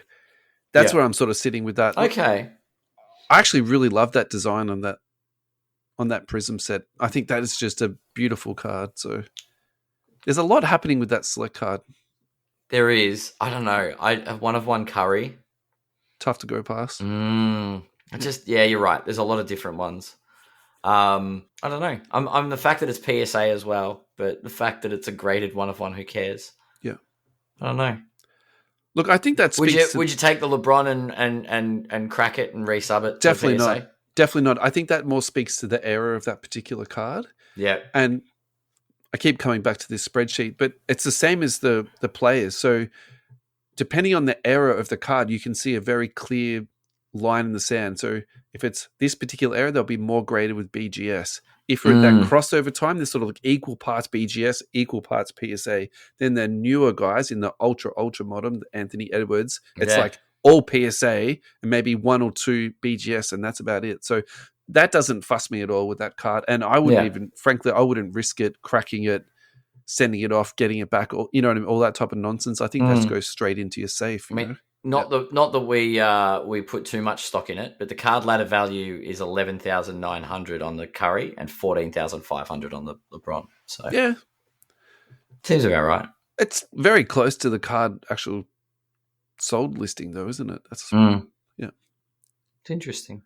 that's where I'm sort of sitting with that. Okay. I actually really love that design on that prism set. I think that is just a beautiful card. So there's a lot happening with that select card. There is. I don't know. I 1 of 1 Curry. Tough to go past. You're right. There's a lot of different ones. I don't know. I'm the fact that it's PSA as well, but the fact that it's a graded 1 of 1, who cares? Yeah. I don't know. Look, I think that speaks would you take the LeBron and crack it and resub it? Definitely to PSA? not. Definitely not. I think that more speaks to the era of that particular card. Yeah. And I keep coming back to this spreadsheet, but it's the same as the players. So depending on the era of the card, you can see a very clear line in the sand. So if it's this particular era, they'll be more graded with BGS. If we're at that crossover time, there's sort of like equal parts BGS, equal parts PSA. Then the newer guys in the ultra modern, Anthony Edwards, it's like all PSA and maybe 1 or 2 BGS, and that's about it. So that doesn't fuss me at all with that card. And I wouldn't frankly, I wouldn't risk it, cracking it, sending it off, getting it back, or, you know what I mean? All that type of nonsense. I think that goes straight into your safe. Not that we put too much stock in it, but the card ladder value is 11,900 on the Curry and 14,500 on the LeBron. So yeah, seems about right. It's very close to the card actual sold listing, though, isn't it? That's yeah. It's interesting.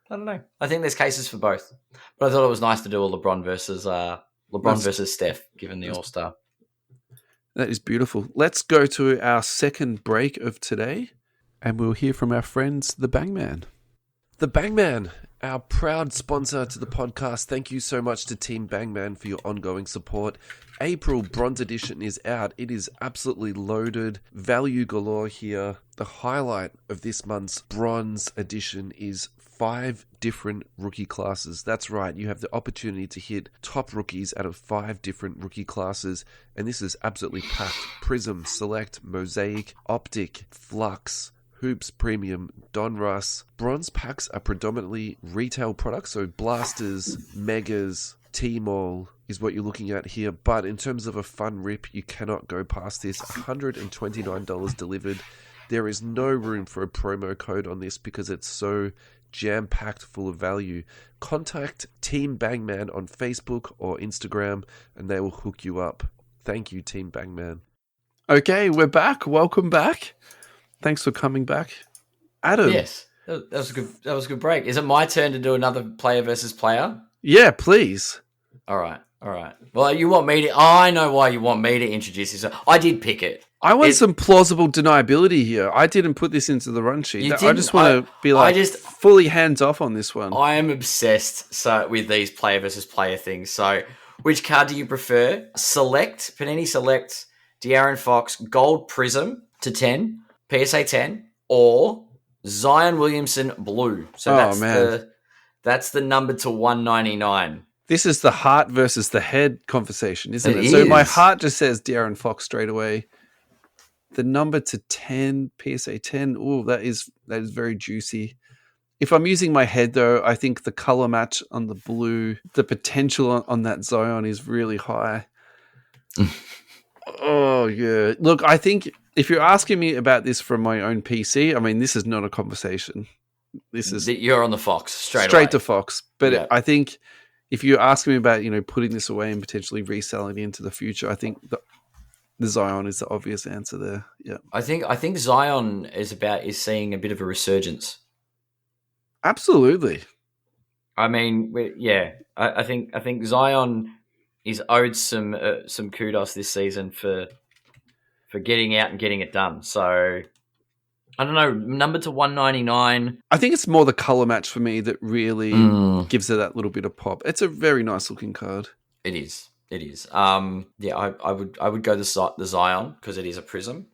I don't know. I think there's cases for both, but I thought it was nice to do a LeBron versus Steph, given the All-Star. That is beautiful. Let's go to our second break of today, and we'll hear from our friends, the Bangman. The Bangman, our proud sponsor to the podcast. Thank you so much to Team Bangman for your ongoing support. April Bronze Edition is out. It is absolutely loaded. Value galore here. The highlight of this month's Bronze Edition is 5 different rookie classes. That's right, you have the opportunity to hit top rookies out of 5 different rookie classes, and this is absolutely packed. Prism, Select, Mosaic, Optic, Flux, Hoops Premium, Donruss. Bronze packs are predominantly retail products, so blasters, megas, T-Mall is what you're looking at here, but in terms of a fun rip, you cannot go past this. $129 delivered. There is no room for a promo code on this because it's so jam-packed full of value. Contact Team Bangman on Facebook or Instagram and they will hook you up. Thank you, Team Bangman. Okay, we're back. Welcome back. Thanks for coming back. Adam. Yes, that was a good break. Is it my turn to do another player versus player? Yeah, please. All right. Well, you want me to... I know why you want me to introduce this. I did pick it. I want some plausible deniability here. I didn't put this into the run sheet. I just want to be fully hands off on this one. I am obsessed with these player versus player things. So which card do you prefer? Select, Panini Select, De'Aaron Fox, Gold Prism to 10, PSA 10, or Zion Williamson Blue. So that's the number to 199. This is the heart versus the head conversation, isn't it? It So is. my heart just says De'Aaron Fox straight away. The number to 10, PSA 10, that is very juicy. If I'm using my head, though, I think the color match on the blue, the potential on that Zion is really high. Oh, yeah. Look, I think if you're asking me about this from my own PC, I mean, this is not a conversation. You're on the Fox straight away. To Fox. But I think if you're asking me about, putting this away and potentially reselling it into the future, I think the Zion is the obvious answer there. Yeah. I think Zion is seeing a bit of a resurgence. Absolutely. I mean, I think Zion is owed some kudos this season for getting out and getting it done. So I don't know, number to 199. I think it's more the color match for me that really gives it that little bit of pop. It's a very nice looking card. It is. It is. Yeah, I would go the Zion because it is a prism.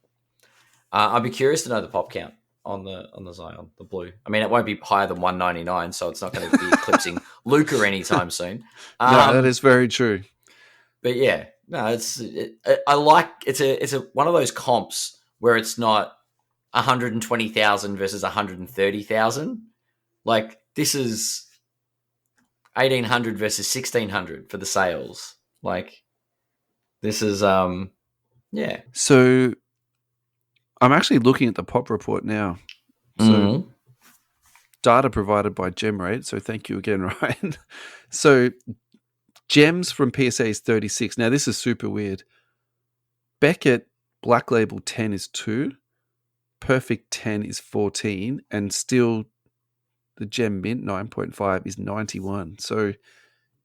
I'd be curious to know the pop count on the Zion, the blue. I mean, it won't be higher than 199, so it's not going to be eclipsing Luca anytime soon. No, that is very true. But yeah, no, I like it's a one of those comps where it's not 120,000 versus 130,000. Like this is 1,800 versus 1,600 for the sales. Like this is yeah. So I'm actually looking at the pop report now. So data provided by GemRate. So thank you again, Ryan. So gems from PSA is 36. Now this is super weird. Beckett Black Label 10 is 2. Perfect 10 is 14. And still the Gem Mint 9.5 is 91. So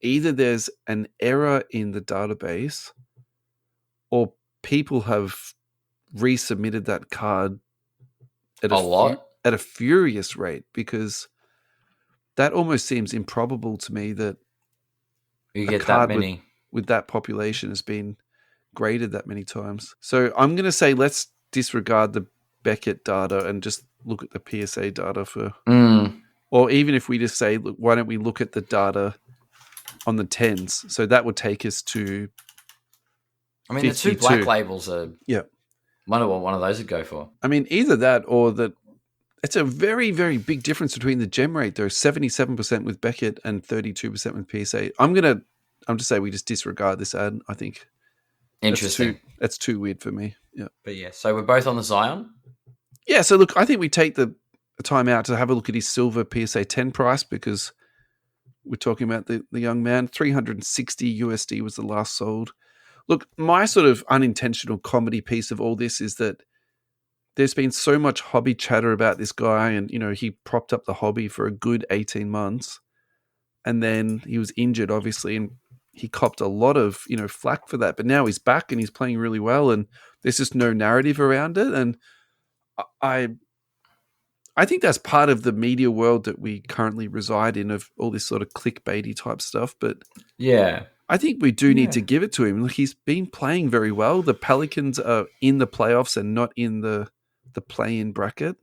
either there's an error in the database or people have resubmitted that card at at a furious rate, because that almost seems improbable to me that you get that many with that population has been graded that many times. So I'm going to say let's disregard the Beckett data and just look at the PSA data for, or even if we just say, look, why don't we look at the data on the 10s? So that would take us to. I mean, 52. The two black labels are. Yeah. Wonder what one of those would go for. I mean, either that or that. It's a very, very big difference between the gem rate, though. 77% with Beckett and 32% with PSA. I'm just say we just disregard this ad. I think. Interesting. That's too weird for me. Yeah. But yeah, so we're both on the Zion. Yeah. So look, I think we take the time out to have a look at his silver PSA 10 price, because we're talking about the young man. 360 USD was the last sold. Look, my sort of unintentional comedy piece of all this is that there's been so much hobby chatter about this guy, and, you know, he propped up the hobby for a good 18 months, and then he was injured, obviously, and he copped a lot of, you know, flack for that. But now he's back and he's playing really well, and there's just no narrative around it. And I think that's part of the media world that we currently reside in, of all this sort of clickbaity type stuff. But yeah, I think we do need to give it to him. Look, he's been playing very well. The Pelicans are in the playoffs and not in the play-in bracket.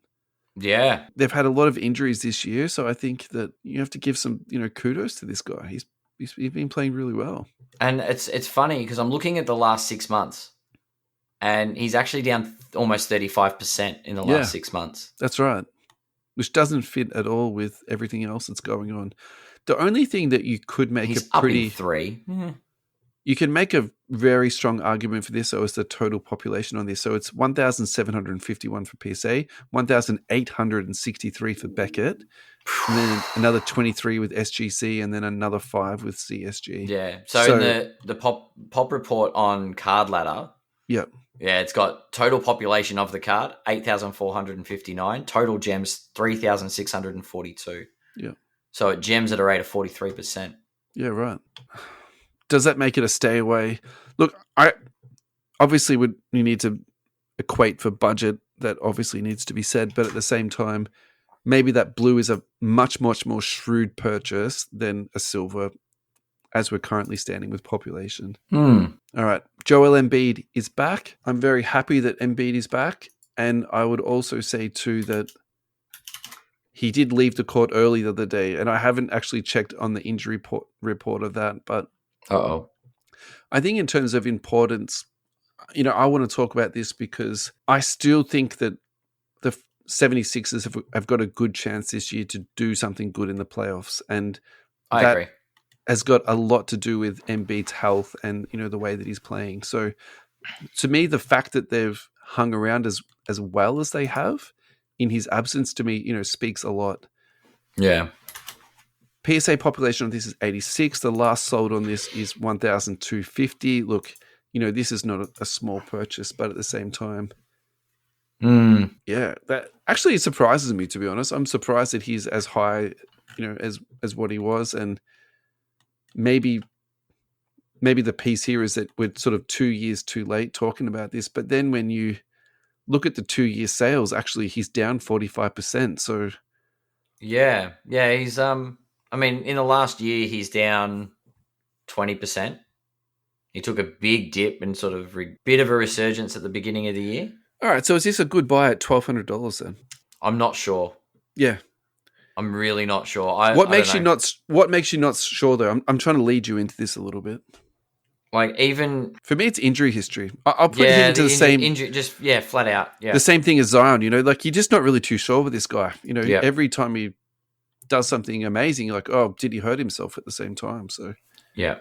Yeah. They've had a lot of injuries this year, so I think that you have to give some, you know, kudos to this guy. He's been playing really well. And it's funny because I'm looking at the last 6 months, and he's actually down almost 35% in the last 6 months. That's right. Which doesn't fit at all with everything else that's going on. The only thing that you could make he's up in 3. Mm-hmm. You can make a very strong argument for this, so as the total population on this. So it's 1,751 for PSA, 1,863 for Beckett, and then another 23 with SGC, and then another 5 with CSG. Yeah. So in the pop report on Card Ladder, yeah, it's got total population of the card 8,459, total gems 3,642. Yeah. So it gems at a rate of 43%. Yeah, right. Does that make it a stay away? Look, I obviously you need to equate for budget. That obviously needs to be said, but at the same time, maybe that blue is a much, much more shrewd purchase than a silver, as we're currently standing with population. All right. Joel Embiid is back. I'm very happy that Embiid is back. And I would also say too that he did leave the court early the other day, and I haven't actually checked on the injury report of that, but I think in terms of importance, you know, I want to talk about this because I still think that the 76ers have got a good chance this year to do something good in the playoffs. And I agree. Has got a lot to do with Embiid's health and, you know, the way that he's playing. So to me, the fact that they've hung around as well as they have in his absence, to me, you know, speaks a lot. Yeah. PSA population on this is 86. The last sold on this is 1,250. Look, you know, this is not a small purchase, but at the same time, yeah, that actually surprises me, to be honest. I'm surprised that he's as high, you know, as what he was. And maybe the piece here is that we're sort of 2 years too late talking about this. But then when you look at the 2-year sales. Actually, he's down 45%. So Yeah. He's I mean, in the last year, he's down 20%. He took a big dip and sort of bit of a resurgence at the beginning of the year. all right, so is this a good buy at $1,200 then? I'm not sure. Yeah. I'm really not sure. What I makes don't you know. not? What makes you not sure though? I'm trying to lead you into this a little bit. Like even For me, it's injury history. I'll put him into the same injury, just flat out. Yeah. the same thing as Zion. Like you're just not really too sure with this guy. Yeah. Every time he does something amazing, you're like, oh, did he hurt himself at the same time? So Yeah.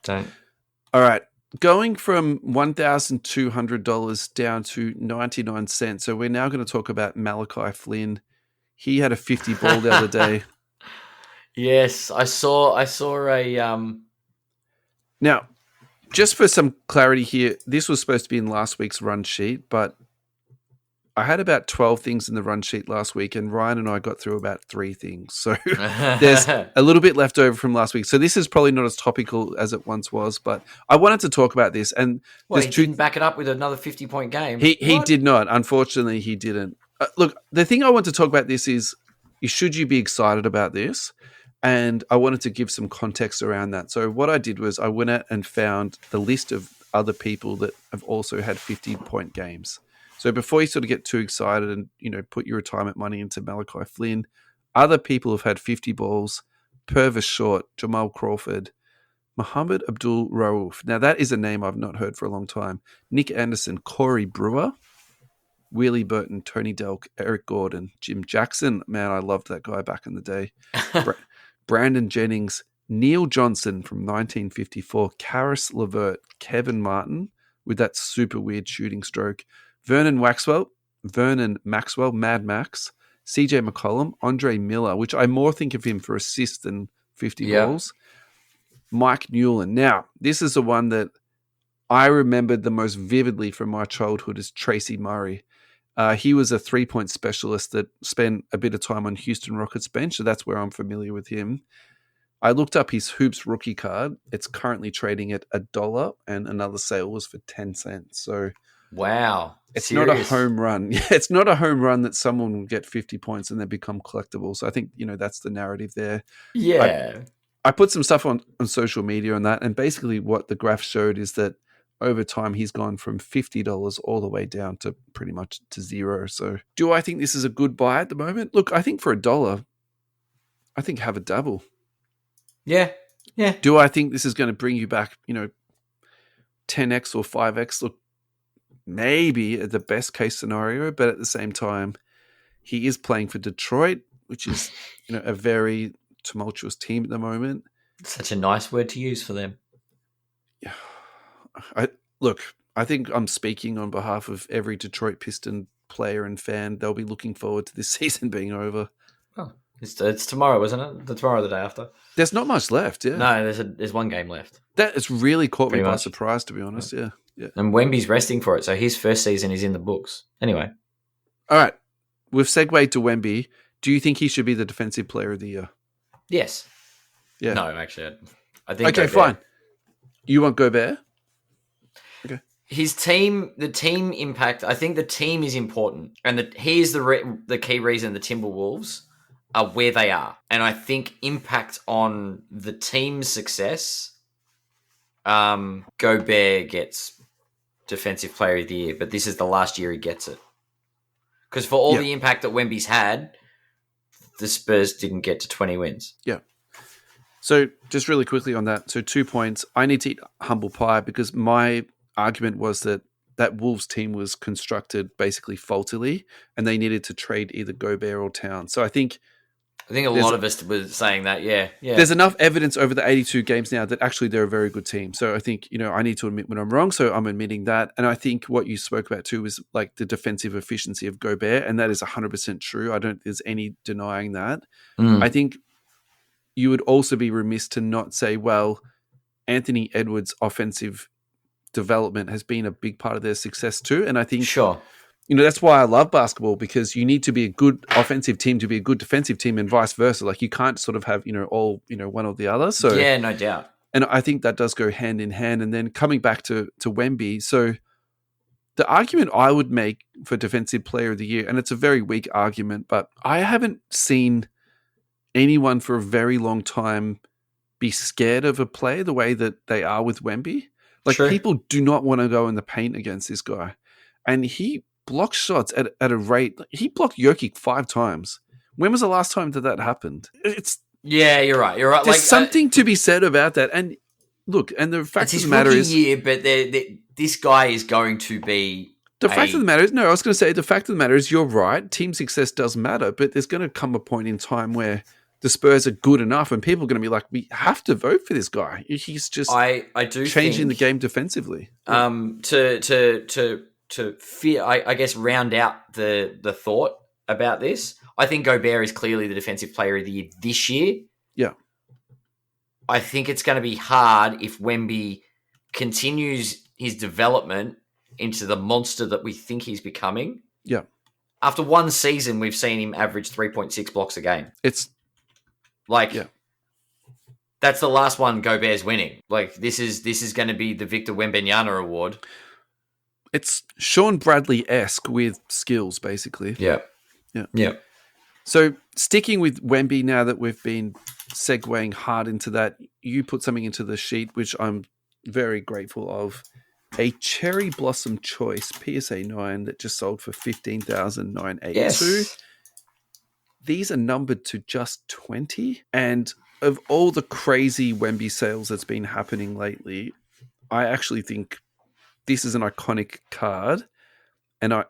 Don't. All right. Going from $1,200 down to 99 cents. So we're now going to talk about Malachi Flynn. He had a 50 ball the other day. Yes, I saw a Now, just for some clarity here, this was supposed to be in last week's run sheet, but I had about 12 things in the run sheet last week, and Ryan and I got through about 3 things. So there's a little bit left over from last week. So this is probably not as topical as it once was, but I wanted to talk about this. And he didn't back it up with another 50-point game. He did not. Unfortunately, he didn't. Look, the thing I want to talk about this is should you be excited about this? And I wanted to give some context around that. So what I did was I went out and found the list of other people that have also had 50-point games. So before you sort of get too excited and, put your retirement money into Malachi Flynn, other people have had 50 balls: Purvis Short, Jamal Crawford, Muhammad Abdul Rauf. Now, that is a name I've not heard for a long time. Nick Anderson, Corey Brewer, Wheelie Burton, Tony Delk, Eric Gordon, Jim Jackson. Man, I loved that guy back in the day. Brandon Jennings, Neil Johnson from 1954, Karis LeVert, Kevin Martin with that super weird shooting stroke, Vernon Maxwell, Mad Max, CJ McCollum, Andre Miller, which I more think of him for assists than 50 balls, Mike Newland. Now, this is the one that I remembered the most vividly from my childhood is Tracy Murray. He was a 3-point specialist that spent a bit of time on Houston Rockets bench, so that's where I'm familiar with him. I looked up his Hoops rookie card. It's currently trading at $1, and another sale was for 10 cents. So, wow, it's not a home run. It's not a home run that someone will get 50 points and then become collectible. So I think that's the narrative there. Yeah, I put some stuff on social media on that, and basically what the graph showed is that over time, he's gone from $50 all the way down to pretty much to $0. So do I think this is a good buy at the moment? Look, I think for $1, I think have a dabble. Yeah. Do I think this is going to bring you back, 10x or 5x? Look, maybe at the best case scenario, but at the same time, he is playing for Detroit, which is, a very tumultuous team at the moment. Such a nice word to use for them. Yeah. I think I'm speaking on behalf of every Detroit Piston player and fan. They'll be looking forward to this season being over. Oh, it's tomorrow, isn't it? Tomorrow, the day after. There's not much left. Yeah. No, there's one game left. That has really caught me by surprise, to be honest. Yeah. And Wemby's resting for it, so his first season is in the books. Anyway. All right, we've segued to Wemby. Do you think he should be the defensive player of the year? Yes. Yeah. No, actually, I think. Okay, fine. You want Gobert? Okay. His team, the team impact. I think the team is important, and here's the key reason the Timberwolves are where they are, and I think impact on the team's success. Gobert gets defensive player of the year, but this is the last year he gets it. Because for all the impact that Wemby's had, the Spurs didn't get to 20 wins. Yeah. So just really quickly on that. So 2 points. I need to eat humble pie because my argument was that Wolves team was constructed basically faultily and they needed to trade either Gobert or Towns. So I think a lot of us were saying that, yeah. There's enough evidence over the 82 games now that actually they're a very good team. So I think, I need to admit when I'm wrong. So I'm admitting that. And I think what you spoke about too is like the defensive efficiency of Gobert. And that is 100% true. I don't think there's any denying that. I think you would also be remiss to not say, well, Anthony Edwards' offensive development has been a big part of their success too. And I think sure. That's why I love basketball, because you need to be a good offensive team to be a good defensive team and vice versa. Like you can't sort of have, all, one or the other. So yeah, no doubt. And I think that does go hand in hand. And then coming back to Wemby. So The argument I would make for Defensive Player of the Year, and it's a very weak argument, but I haven't seen anyone for a very long time be scared of a player the way that they are with Wemby. Like, True. people do not want to go in the paint against this guy. And he blocks shots at a rate. He blocked Jokic 5 times. When was the last time that happened? Yeah, you're right. You're right. There's something to be said about that. And look, and the fact of the matter is, year, but this guy is going to be. The fact of the matter is, no, I was going to say the fact of the matter is, you're right. Team success does matter, but there's going to come a point in time where the Spurs are good enough, and people are going to be like, we have to vote for this guy. He's just I do changing think, the game defensively. To fear, I guess, round out the thought about this. I think Gobert is clearly the Defensive Player of the Year this year. Yeah. I think it's going to be hard if Wemby continues his development into the monster that we think he's becoming. Yeah. After one season, we've seen him average 3.6 blocks a game. It's like, yeah. That's the last one Gobert's winning. Like, this is going to be the Victor Wembanyama award. It's Sean Bradley-esque with skills, basically. Yeah. Yeah. Yeah. So sticking with Wemby, now that we've been segueing hard into that, you put something into the sheet, which I'm very grateful of. A Cherry Blossom Choice PSA 9 that just sold for $15,982. Yes. These are numbered to just 20. And of all the crazy Wemby sales that's been happening lately, I actually think this is an iconic card and an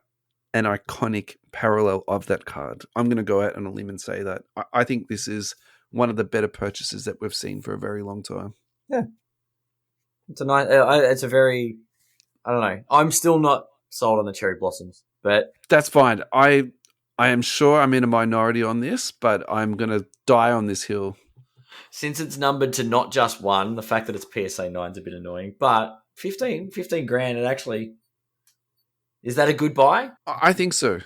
iconic parallel of that card. I'm going to go out on a limb and say that. I think this is one of the better purchases that we've seen for a very long time. Yeah. It's a nice, it's a very, I don't know. I'm still not sold on the Cherry Blossoms, but that's fine. I am sure I'm in a minority on this, but I'm going to die on this hill. Since it's numbered to not just one, the fact that it's PSA 9 is a bit annoying, but 15 grand, it actually, is that a good buy? I think so.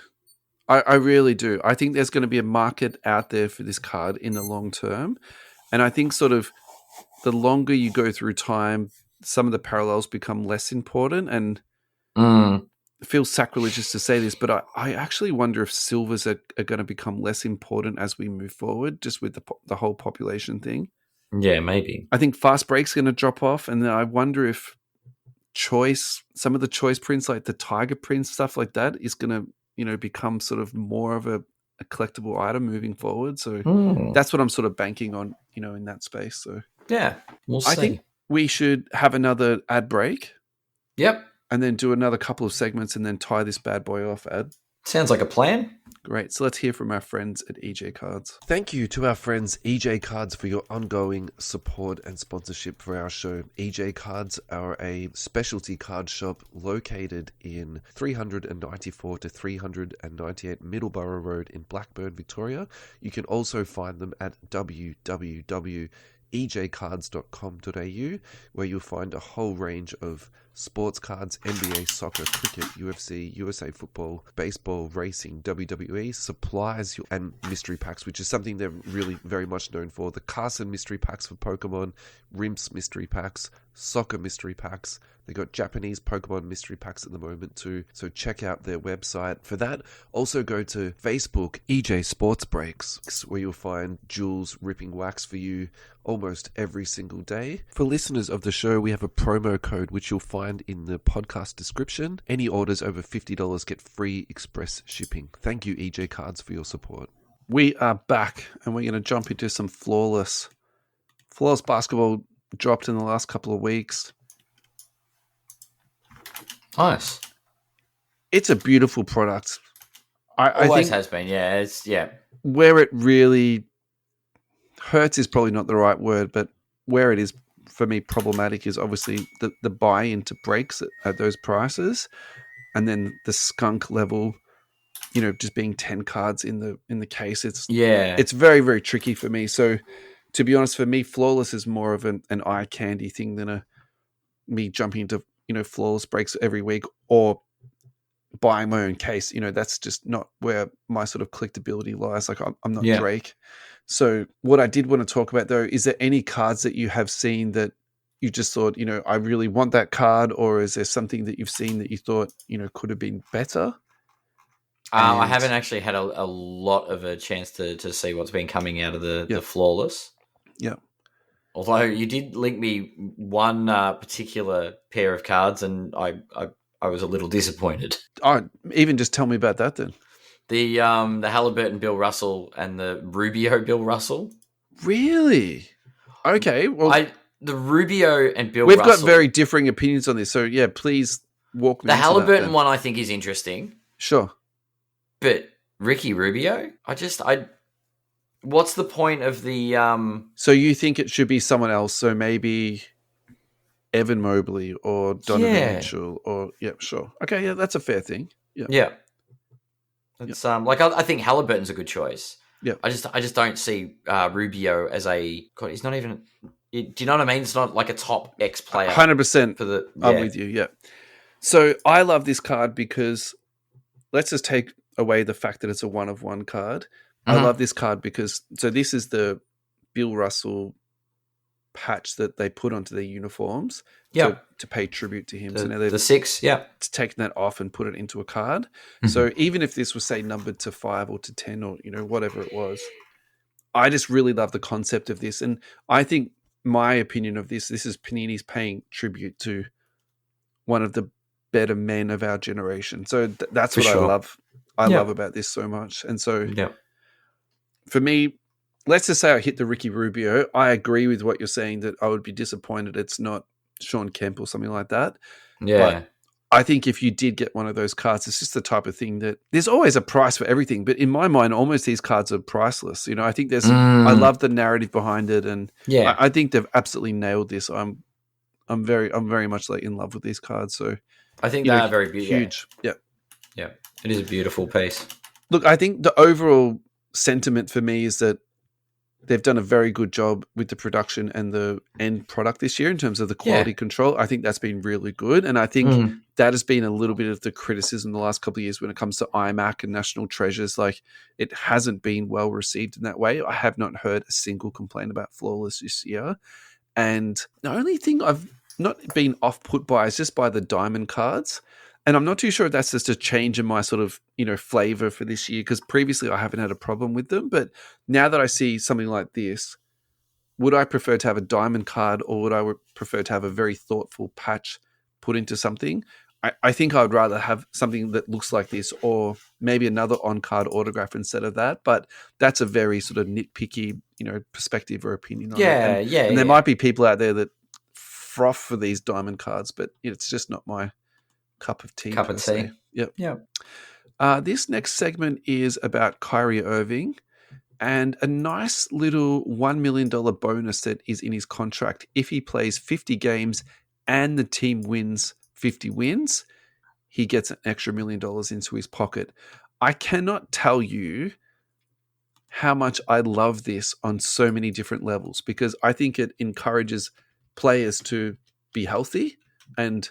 I really do. I think there's going to be a market out there for this card in the long term. And I think sort of the longer you go through time, some of the parallels become less important. And it feels sacrilegious to say this, but I actually wonder if silvers are going to become less important as we move forward, just with the whole population thing. Yeah, maybe. I think fast break's going to drop off. And then I wonder if some of the choice prints, like the tiger prints, stuff like that, is going to, become sort of more of a collectible item moving forward. So that's what I'm sort of banking on, in that space. So yeah, we'll see. I think we should have another ad break. Yep. And then do another couple of segments and then tie this bad boy off, Ad. Sounds like a plan. Great. So let's hear from our friends at EJ Cards. Thank you to our friends EJ Cards for your ongoing support and sponsorship for our show. EJ Cards are a specialty card shop located in 394 to 398 Middleborough Road in Blackburn, Victoria. You can also find them at www.ejcards.com.au, where you'll find a whole range of sports cards, NBA, soccer, cricket, UFC, USA football, baseball, racing, WWE, supplies, and mystery packs, which is something they're really very much known for. The Carson mystery packs for Pokemon, Rimps mystery packs, soccer mystery packs. They got Japanese Pokemon mystery packs at the moment too, so check out their website for that. Also go to Facebook, EJ Sports Breaks, where you'll find Jules ripping wax for you almost every single day. For listeners of the show, we have a promo code which you'll find in the podcast description. Any orders over $50 get free express shipping. Thank you, EJ Cards, for your support. We are back, and we're going to jump into some flawless basketball. Dropped in the last couple of weeks. Nice. It's a beautiful product. I think has been, yeah. Where it really hurts is probably not the right word, but where it is for me problematic is obviously the buy into breaks at those prices, and then the skunk level, just being 10 cards in the case. It's very, very tricky for me. So to be honest, for me, flawless is more of an eye candy thing than me jumping into flawless breaks every week or buying my own case. That's just not where my sort of collectability lies. Like I'm not Drake. So what I did want to talk about though, is there any cards that you have seen that you just thought, I really want that card, or is there something that you've seen that you thought, could have been better? I haven't actually had a lot of a chance to see what's been coming out of the Flawless. Yeah. Although you did link me one particular pair of cards, and I was a little disappointed. Oh, even just tell me about that then. The Halliburton Bill Russell and the Rubio Bill Russell. Really? Okay. Well, the Rubio and Bill we've Russell. We've got very differing opinions on this. So, yeah, please walk me The into Halliburton that, one I think is interesting. Sure. But Ricky Rubio? What's the point of the... So you think it should be someone else? So maybe Evan Mobley or Donovan Mitchell or... Yeah, sure. Okay, yeah, that's a fair thing. Yeah. Yeah. It's I think Halliburton's a good choice. Yeah. I just don't see Rubio as a... God, he's not even... Do you know what I mean? It's not like a top X player. 100%. I'm with you, yeah. So I love this card because let's just take away the fact that it's a 1-of-1 card. I love this card because... So this is the Bill Russell patch that they put onto their uniforms to pay tribute to him. So now the 6, it's taken that off and put it into a card. So even if this was, say, numbered to 5 or to 10 or, whatever it was, I just really love the concept of this. And I think my opinion of this is Panini's paying tribute to one of the better men of our generation. So that's what I love. I love about this so much. And so for me, let's just say I hit the Ricky Rubio. I agree with what you're saying that I would be disappointed it's not Sean Kemp or something like that. Yeah. But I think if you did get one of those cards, it's just the type of thing that there's always a price for everything. But in my mind, almost these cards are priceless. I think there's, I love the narrative behind it. And I think they've absolutely nailed this. I'm very much like in love with these cards. So I think they are very beautiful. Huge. Yeah. Yeah. It is a beautiful piece. Look, I think the overall sentiment for me is that they've done a very good job with the production and the end product this year in terms of the quality control. I think that's been really good. And I think that has been a little bit of the criticism the last couple of years when it comes to iMac and National Treasures. Like, it hasn't been well received in that way. I have not heard a single complaint about Flawless this year. And the only thing I've not been off-put by is just by the diamond cards. And I'm not too sure if that's just a change in my sort of, flavor for this year, because previously I haven't had a problem with them. But now that I see something like this, would I prefer to have a diamond card or would I prefer to have a very thoughtful patch put into something? I think I would rather have something that looks like this or maybe another on-card autograph instead of that. But that's a very sort of nitpicky, perspective or opinion on it. And there might be people out there that froth for these diamond cards, but it's just not my cup of tea. Yep. Yeah. This next segment is about Kyrie Irving and a nice little $1 million bonus that is in his contract. If he plays 50 games and the team wins 50 wins, he gets an extra $1 million into his pocket. I cannot tell you how much I love this on so many different levels because I think it encourages players to be healthy and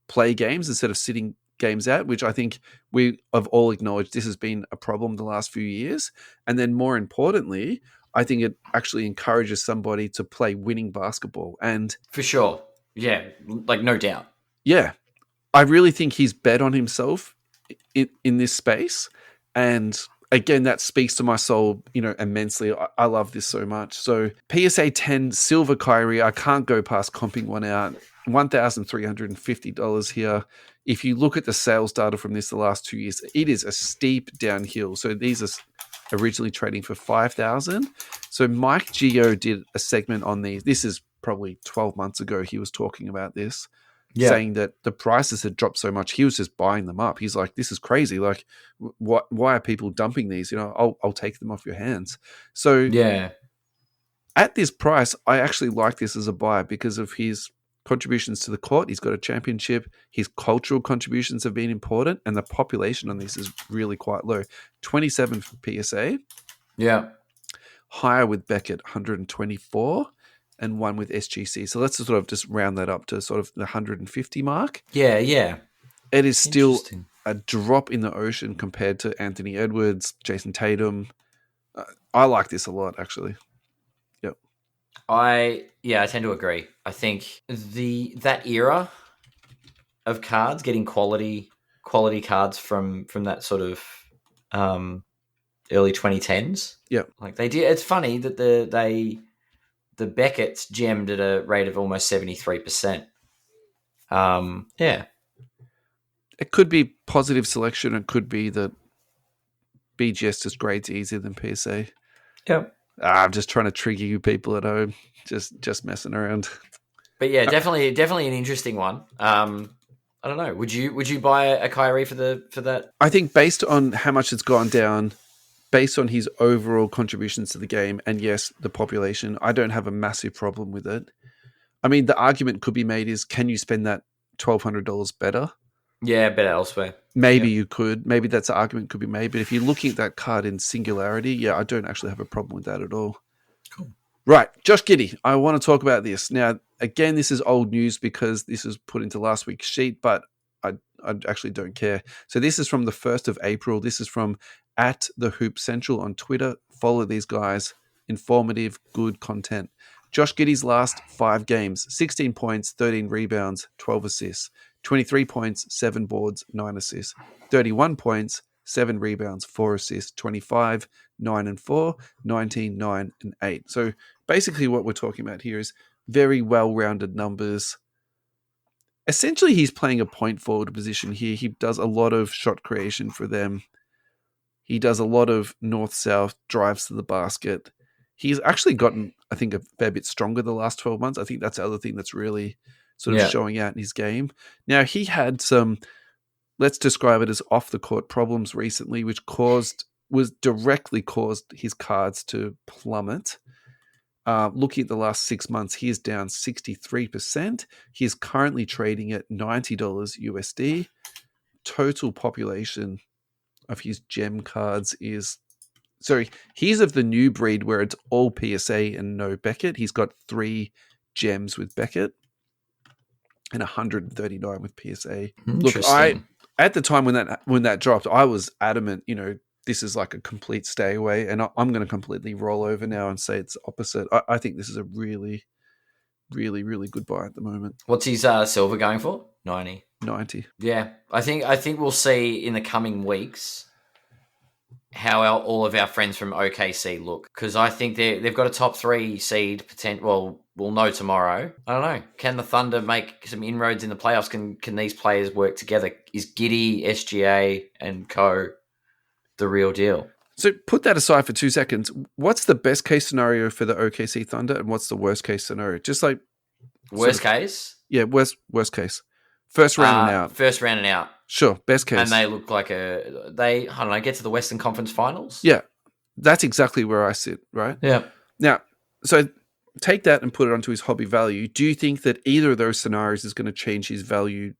play games instead of sitting games out, which I think we have all acknowledged this has been a problem the last few years. And then more importantly, I think it actually encourages somebody to play winning basketball. And for sure. Yeah. Like no doubt. Yeah. I really think he's bet on himself in this space. And again, that speaks to my soul, immensely. I love this so much. So PSA 10 Silver Kyrie, I can't go past comping one out. $1,350 here. If you look at the sales data from this the last 2 years, it is a steep downhill. So these are originally trading for $5,000. So Mike Geo did a segment on these. This is probably 12 months ago. He was talking about this, saying that the prices had dropped so much. He was just buying them up. He's like, this is crazy. Like, why are people dumping these? I'll take them off your hands. So at this price, I actually like this as a buy because of his contributions to the court. He's got a championship. His cultural contributions have been important, and the population on this is really quite low. 27 for PSA. Yeah. Higher with Beckett, 124, and one with SGC. So let's sort of just round that up to sort of the 150 mark. Yeah, yeah. It is still a drop in the ocean compared to Anthony Edwards, Jason Tatum. I like this a lot, actually. Yep. I tend to agree. I think that era of cards, getting quality cards from that sort of early 2010s. Yep. Like they did. It's funny that the Beckett's gemmed at a rate of almost 73%. Yeah. It could be positive selection. It could be that BGS just grades easier than PSA. Yep. I'm just trying to trigger you people at home. Just messing around. But yeah, definitely an interesting one. I don't know. Would you buy a Kyrie for that? I think based on how much it's gone down, based on his overall contributions to the game, and yes, the population, I don't have a massive problem with it. I mean, the argument could be made is, can you spend that $1,200 better? Yeah, better elsewhere. Maybe you could. Maybe that's an argument could be made. But if you're looking at that card in singularity, yeah, I don't actually have a problem with that at all. Cool. Right, Josh Giddey. I want to talk about this. Now, again, this is old news because this was put into last week's sheet, but I actually don't care. So this is from the 1st of April. This is from @TheHoopCentral on Twitter. Follow these guys. Informative, good content. Josh Giddey's last 5 games: 16 points, 13 rebounds, 12 assists. 23 points, 7 boards, 9 assists. 31 points, 7 rebounds, 4 assists. 25, 9 and 4, 19, 9 and 8. So basically what we're talking about here is very well-rounded numbers. Essentially, he's playing a point forward position here. He does a lot of shot creation for them. He does a lot of north-south drives to the basket. He's actually gotten, I think, a fair bit stronger the last 12 months. I think that's the other thing that's really sort of showing out in his game. Now, he had some, let's describe it as off-the-court problems recently, which directly caused his cards to plummet. Looking at the last 6 months, he is down 63%. He is currently trading at $90 USD. Total population of his gem cards is... Sorry, he's of the new breed where it's all PSA and no Beckett. He's got 3 gems with Beckett and 139 with PSA. Look, at the time when that dropped, I was adamant, this is like a complete stay away, and I'm going to completely roll over now and say it's opposite. I think this is a really, really, really good buy at the moment. What's his silver going for? 90. Yeah, I think we'll see in the coming weeks how all of our friends from OKC look, because I think they've got a top 3 seed potential. Well, we'll know tomorrow. I don't know. Can the Thunder make some inroads in the playoffs? Can these players work together? Is Giddey, SGA, and co the real deal? So put that aside for 2 seconds. What's the best case scenario for the OKC Thunder, and what's the worst case scenario? Just like worst case. Yeah, worst case. First round and out. First round and out. Sure, best case. And they look like get to the Western Conference Finals. Yeah, that's exactly where I sit, right? Yeah. Now, so take that and put it onto his hobby value. Do you think that either of those scenarios is going to change his value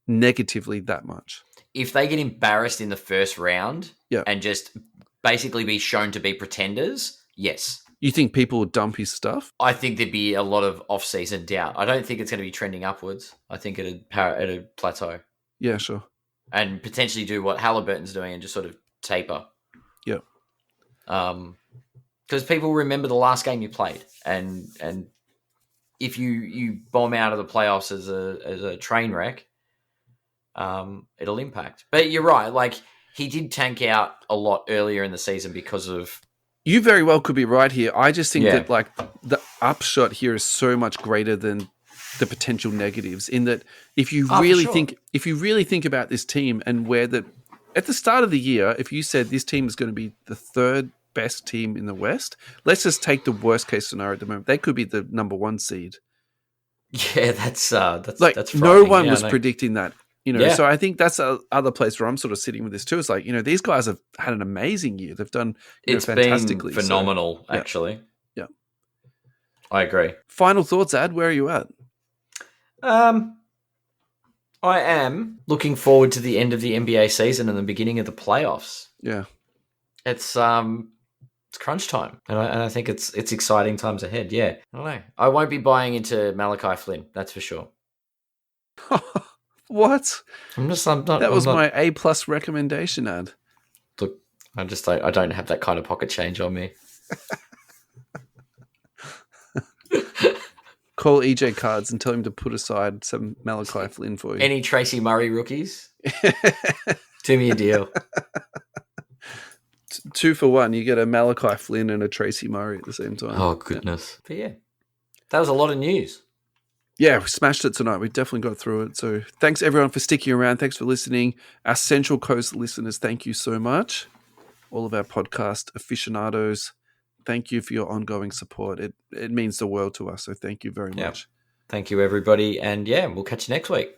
negatively that much? If they get embarrassed in the first round and just basically be shown to be pretenders, yes. You think people will dump his stuff? I think there'd be a lot of off-season doubt. I don't think it's going to be trending upwards. I think it'd plateau. Yeah, sure. And potentially do what Halliburton's doing and just sort of taper. Yeah. Because people remember the last game you played, and if you bomb out of the playoffs as a train wreck, it'll impact. But you're right. Like, he did tank out a lot earlier in the season because of... You very well could be right here. I just think that like the upshot here is so much greater than the potential negatives, in that if you really think about this team and where at the start of the year, if you said this team is going to be the 3rd best team in the West, let's just take the worst case scenario at the moment. They could be the number 1 seed. Yeah, that's no one was predicting that. So I think that's other place where I'm sort of sitting with this too. It's like, these guys have had an amazing year. They've done fantastically. Been phenomenal, actually. Yeah. I agree. Final thoughts, Ad? Where are you at? I am looking forward to the end of the NBA season and the beginning of the playoffs. Yeah. It's crunch time, and I think it's exciting times ahead. Yeah. I don't know. I won't be buying into Malachi Flynn, that's for sure. What? That was my A+ recommendation, Ad. Look, I don't have that kind of pocket change on me. Call EJ Cards and tell him to put aside some Malachi Flynn for you. Any Tracy Murray rookies? Do me a deal. 2 for 1. You get a Malachi Flynn and a Tracy Murray at the same time. Oh, goodness. Yeah. But yeah, that was a lot of news. Yeah, we smashed it tonight. We definitely got through it. So thanks, everyone, for sticking around. Thanks for listening. Our Central Coast listeners, thank you so much. All of our podcast aficionados, thank you for your ongoing support. It means the world to us, so thank you very much. Thank you, everybody. And, yeah, we'll catch you next week.